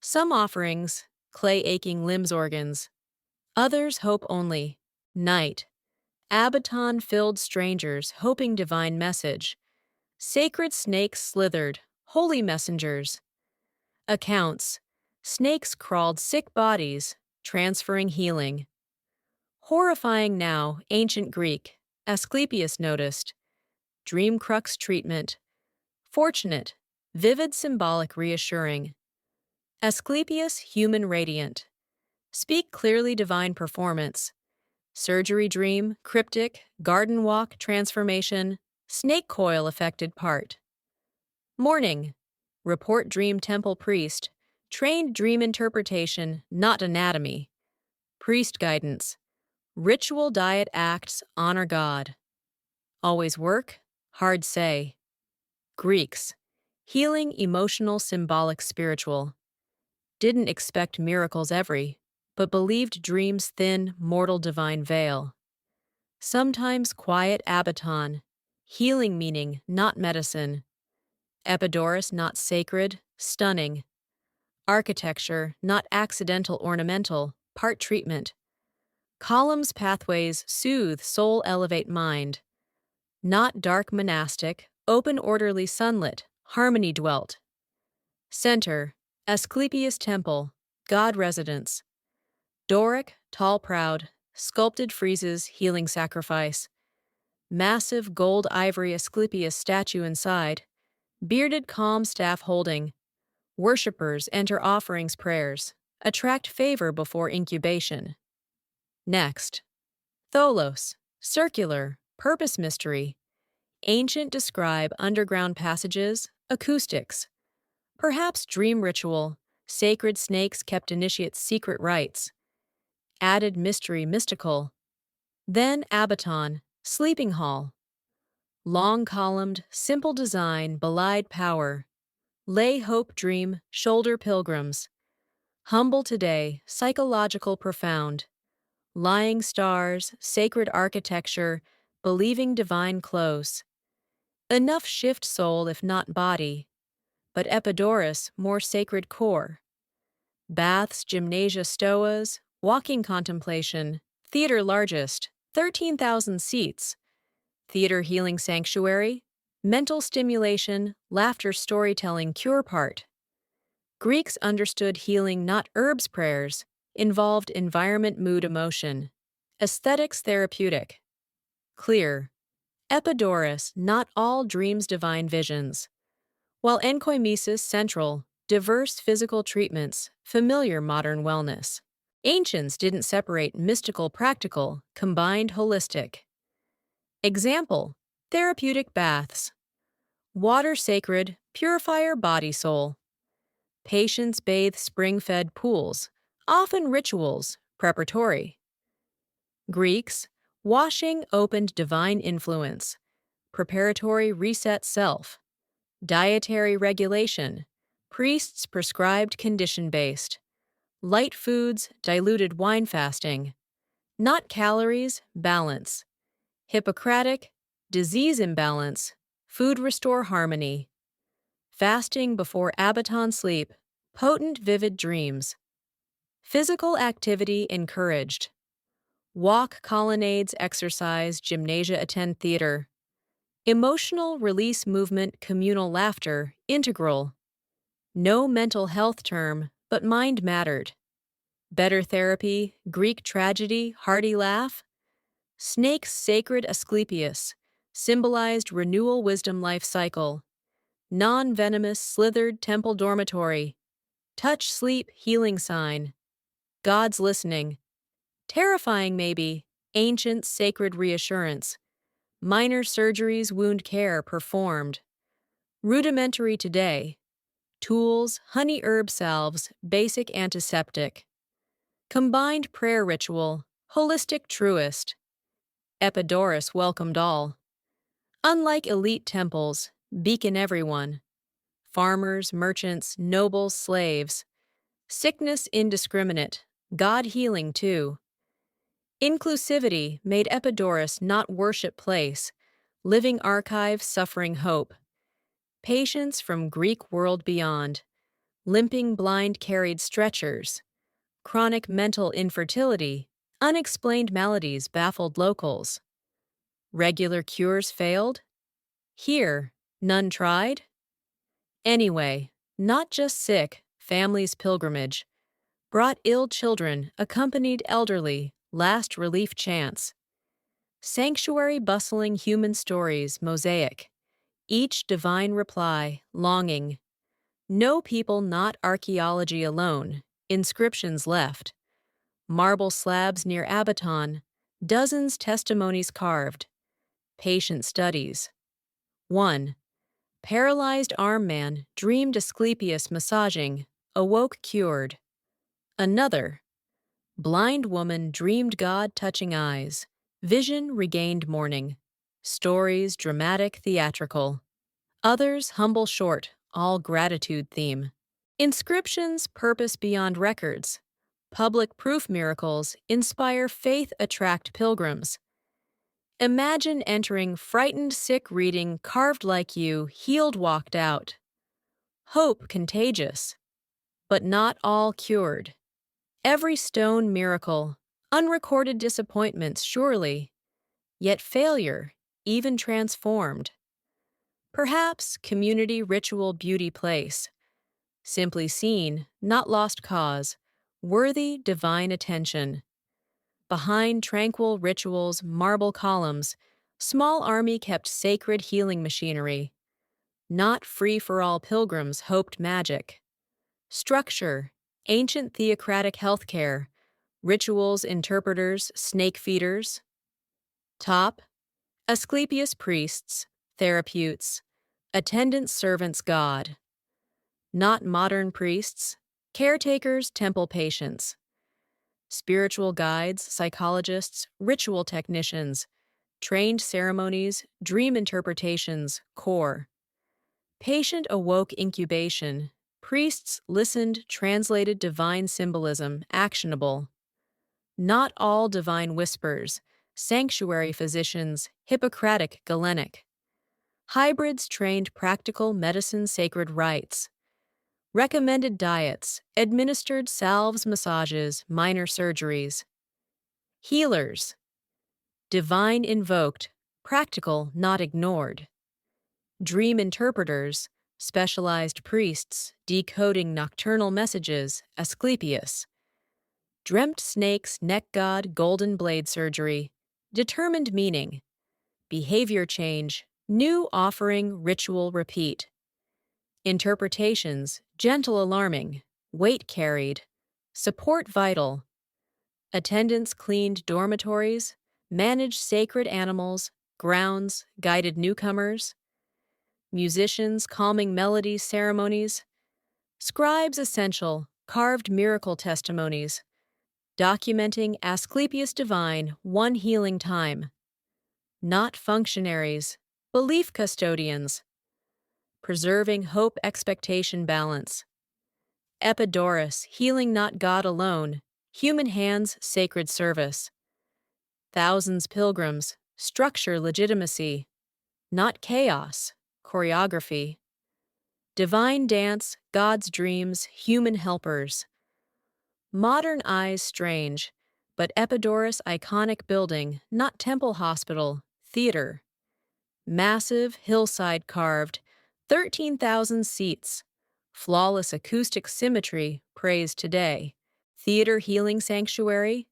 Some offerings, clay aching limbs organs. Others hope only, night. Abaton filled strangers, hoping divine message. Sacred snakes slithered, holy messengers. Accounts, snakes crawled sick bodies, transferring healing. Horrifying now, ancient Greek, Asclepius noticed. Dream crux treatment. Fortunate, vivid symbolic reassuring. Asclepius human radiant. Speak clearly divine performance. Surgery dream, cryptic, garden walk, transformation, snake coil affected part. Morning. Report dream temple priest. Trained dream interpretation, not anatomy. Priest guidance. Ritual diet acts, honor God. Always work, hard say. Greeks. Healing, emotional, symbolic, spiritual. Didn't expect miracles every, but believed dreams thin, mortal divine veil. Sometimes quiet Abaton. healing meaning, not medicine. Epidaurus, not sacred, stunning. Architecture, not accidental ornamental, part treatment. Columns, pathways, soothe soul, elevate mind. Not dark monastic, open orderly sunlit, harmony dwelt. Center, Asclepius temple, God residence. Doric, tall proud, sculpted friezes, healing sacrifice. Massive gold ivory Asclepius statue inside, bearded calm staff holding. Worshippers enter offerings prayers, attract favor before incubation. Next, Tholos, circular, purpose mystery. Ancient describe underground passages, acoustics. Perhaps dream ritual, sacred snakes kept initiates secret rites. Added mystery mystical. Then Abaton, sleeping hall. Long columned, simple design, belied power. Lay hope dream, shoulder pilgrims. Humble today, psychological profound. Lying stars, sacred architecture, believing divine close. Enough shift soul if not body, but Epidaurus more sacred core. Baths, gymnasia, stoas, walking contemplation, theater largest, 13,000 seats. Theater healing sanctuary, mental stimulation, laughter storytelling cure part. Greeks understood healing not herbs prayers, involved environment mood emotion. Aesthetics therapeutic. Clear. Epidaurus, not all dreams divine visions. While enkoimesis central, diverse physical treatments, familiar modern wellness. Ancients didn't separate mystical practical, combined holistic. Example, therapeutic baths. Water sacred, purifier body soul. Patients bathe spring-fed pools, often rituals, preparatory. Greeks, washing opened divine influence, preparatory reset self. Dietary regulation, priests prescribed condition-based. Light foods, diluted wine fasting. Not calories, balance. Hippocratic, disease imbalance, food restore harmony. Fasting before Abaton sleep, potent vivid dreams. Physical activity encouraged. Walk colonnades, exercise, gymnasia attend theater. Emotional release movement, communal laughter, integral. No mental health term, but mind mattered. Better therapy, Greek tragedy, hearty laugh. Snake's sacred Asclepius, symbolized renewal wisdom life cycle. Non-venomous slithered temple dormitory. Touch sleep healing sign. God's listening. Terrifying maybe, ancient sacred reassurance. Minor surgeries wound care performed. Rudimentary today. Tools, honey herb salves, basic antiseptic. Combined prayer ritual, holistic truist. Epidaurus welcomed all. Unlike elite temples, beacon everyone. Farmers, merchants, nobles, slaves. Sickness indiscriminate, God healing too. Inclusivity made Epidaurus not worship place, living archive, suffering hope. Patients from Greek world beyond. Limping blind carried stretchers. Chronic mental infertility, unexplained maladies baffled locals. Regular cures failed? Here, none tried? Anyway, not just sick, families' pilgrimage. Brought ill children, accompanied elderly, last relief chance. Sanctuary bustling human stories, mosaic. Each divine reply, longing. No people not archaeology alone, inscriptions left. Marble slabs near Abaton, dozens testimonies carved. Patient studies. 1. Paralyzed arm man dreamed Asclepius massaging, awoke cured. Another. Blind woman dreamed God touching eyes, vision regained morning. Stories dramatic theatrical. Others humble short, all gratitude theme. Inscriptions purpose beyond records. Public proof miracles inspire faith attract pilgrims. Imagine entering frightened, sick reading, carved like you, healed, walked out. Hope contagious, but not all cured. Every stone miracle, unrecorded disappointments, surely, yet failure, even transformed. Perhaps community ritual beauty place, simply seen, not lost cause, worthy divine attention. Behind tranquil rituals, marble columns, small army kept sacred healing machinery. Not free-for-all pilgrims hoped magic. Structure, ancient theocratic healthcare, rituals interpreters, snake feeders. Top, Asclepius priests, therapeutes, attendant servants God. Not modern priests, caretakers, temple patients. Spiritual guides, psychologists, ritual technicians, trained ceremonies, dream interpretations, core. Patient awoke incubation. Priests listened, translated divine symbolism, actionable. Not all divine whispers, sanctuary physicians, Hippocratic, Galenic. Hybrids trained practical medicine, sacred rites. Recommended diets, administered salves, massages, minor surgeries. Healers, divine invoked, practical, not ignored. Dream interpreters, specialized priests, decoding nocturnal messages, Asclepius. Dreamt snakes, neck god, golden blade surgery. Determined meaning. Behavior change, new offering, ritual repeat. Interpretations, gentle alarming, weight carried. Support vital. Attendants cleaned dormitories, managed sacred animals, grounds, guided newcomers. Musicians calming melodies, ceremonies. Scribes essential, carved miracle testimonies. Documenting Asclepius divine, one healing time. Not functionaries, belief custodians. Preserving hope expectation balance. Epidaurus, healing not God alone, human hands sacred service. Thousands pilgrims, structure legitimacy. Not chaos, choreography. Divine dance, God's dreams, human helpers. Modern eyes strange, but Epidaurus iconic building, not temple hospital, theater. Massive, hillside carved, 13,000 seats. Flawless acoustic symmetry, praised today. Theater healing sanctuary.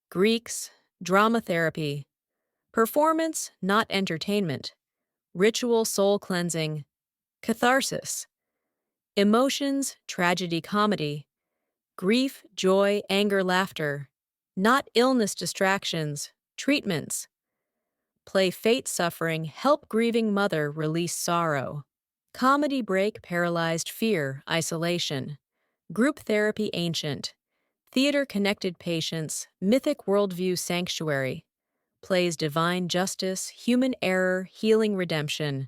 Greeks, drama therapy. Performance, not entertainment. Ritual soul cleansing. Catharsis. Emotions, tragedy comedy. Grief, joy, anger, laughter. Not illness distractions. Treatments. Play fate suffering, help grieving mother release sorrow. Comedy break paralyzed fear, isolation. Group therapy ancient. Theater connected patients, mythic worldview sanctuary. Plays divine justice, human error, healing redemption.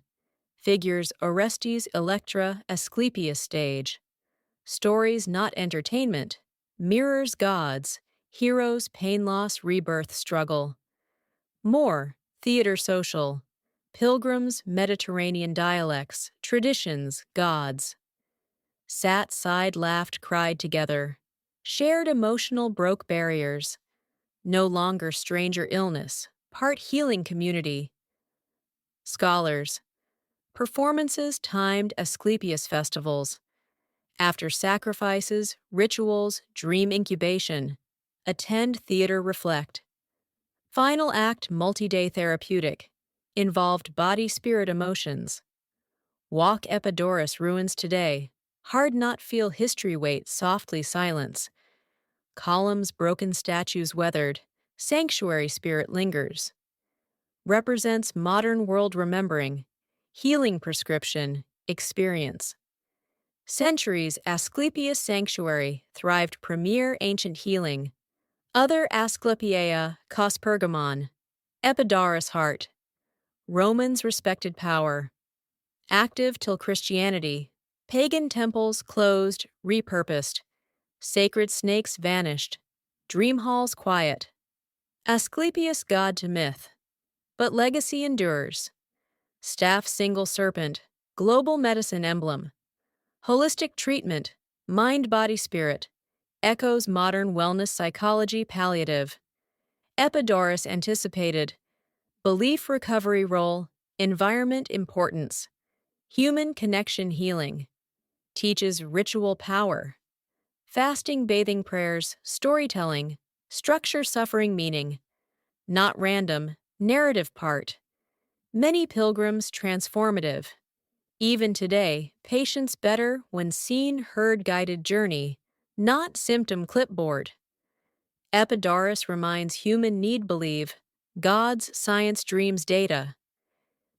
Figures Orestes, Electra, Asclepius stage. Stories not entertainment. Mirrors gods. Heroes, pain loss, rebirth, struggle. More, theater social. Pilgrims, Mediterranean dialects, traditions, gods. Sat, sighed, laughed, cried together. Shared emotional broke barriers. No longer stranger illness, part healing community. Scholars. Performances timed Asclepius festivals. After sacrifices, rituals, dream incubation. Attend theater reflect. Final act multi-day therapeutic. Involved body spirit emotions. Walk Epidaurus ruins today. Hard not feel history weight softly silence. Columns broken statues weathered. Sanctuary spirit lingers. Represents modern world remembering. Healing prescription. Experience. Centuries Asclepius sanctuary thrived premier ancient healing. Other Asclepia, Cospergamon. Epidaurus heart. Romans respected power. Active till Christianity. Pagan temples closed, repurposed. Sacred snakes vanished. Dream halls quiet. Asclepius god to myth. but legacy endures. Staff single serpent, global medicine emblem. Holistic treatment, mind-body-spirit, echoes modern wellness psychology palliative. Epidaurus anticipated, belief recovery role, environment importance, human connection healing, teaches ritual power, fasting bathing prayers, storytelling, structure suffering meaning, not random, narrative part, many pilgrims transformative. Even today, patients better when seen heard guided journey, not symptom clipboard. Epidaurus reminds human need believe, God's science dreams data.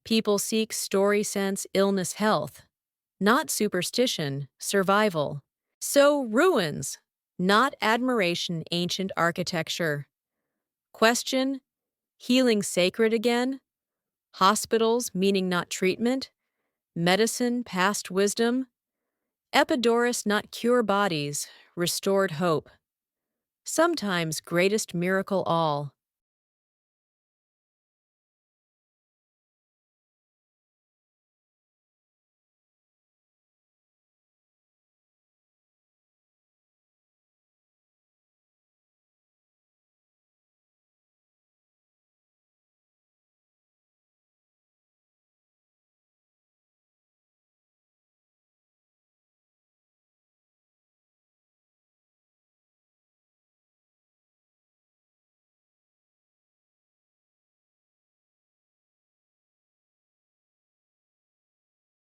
People seek story sense illness health, not superstition, survival. So ruins, not admiration ancient architecture. Question, healing sacred again? Hospitals meaning not treatment? Medicine past wisdom? Epidaurus not cure bodies, restored hope. Sometimes greatest miracle all,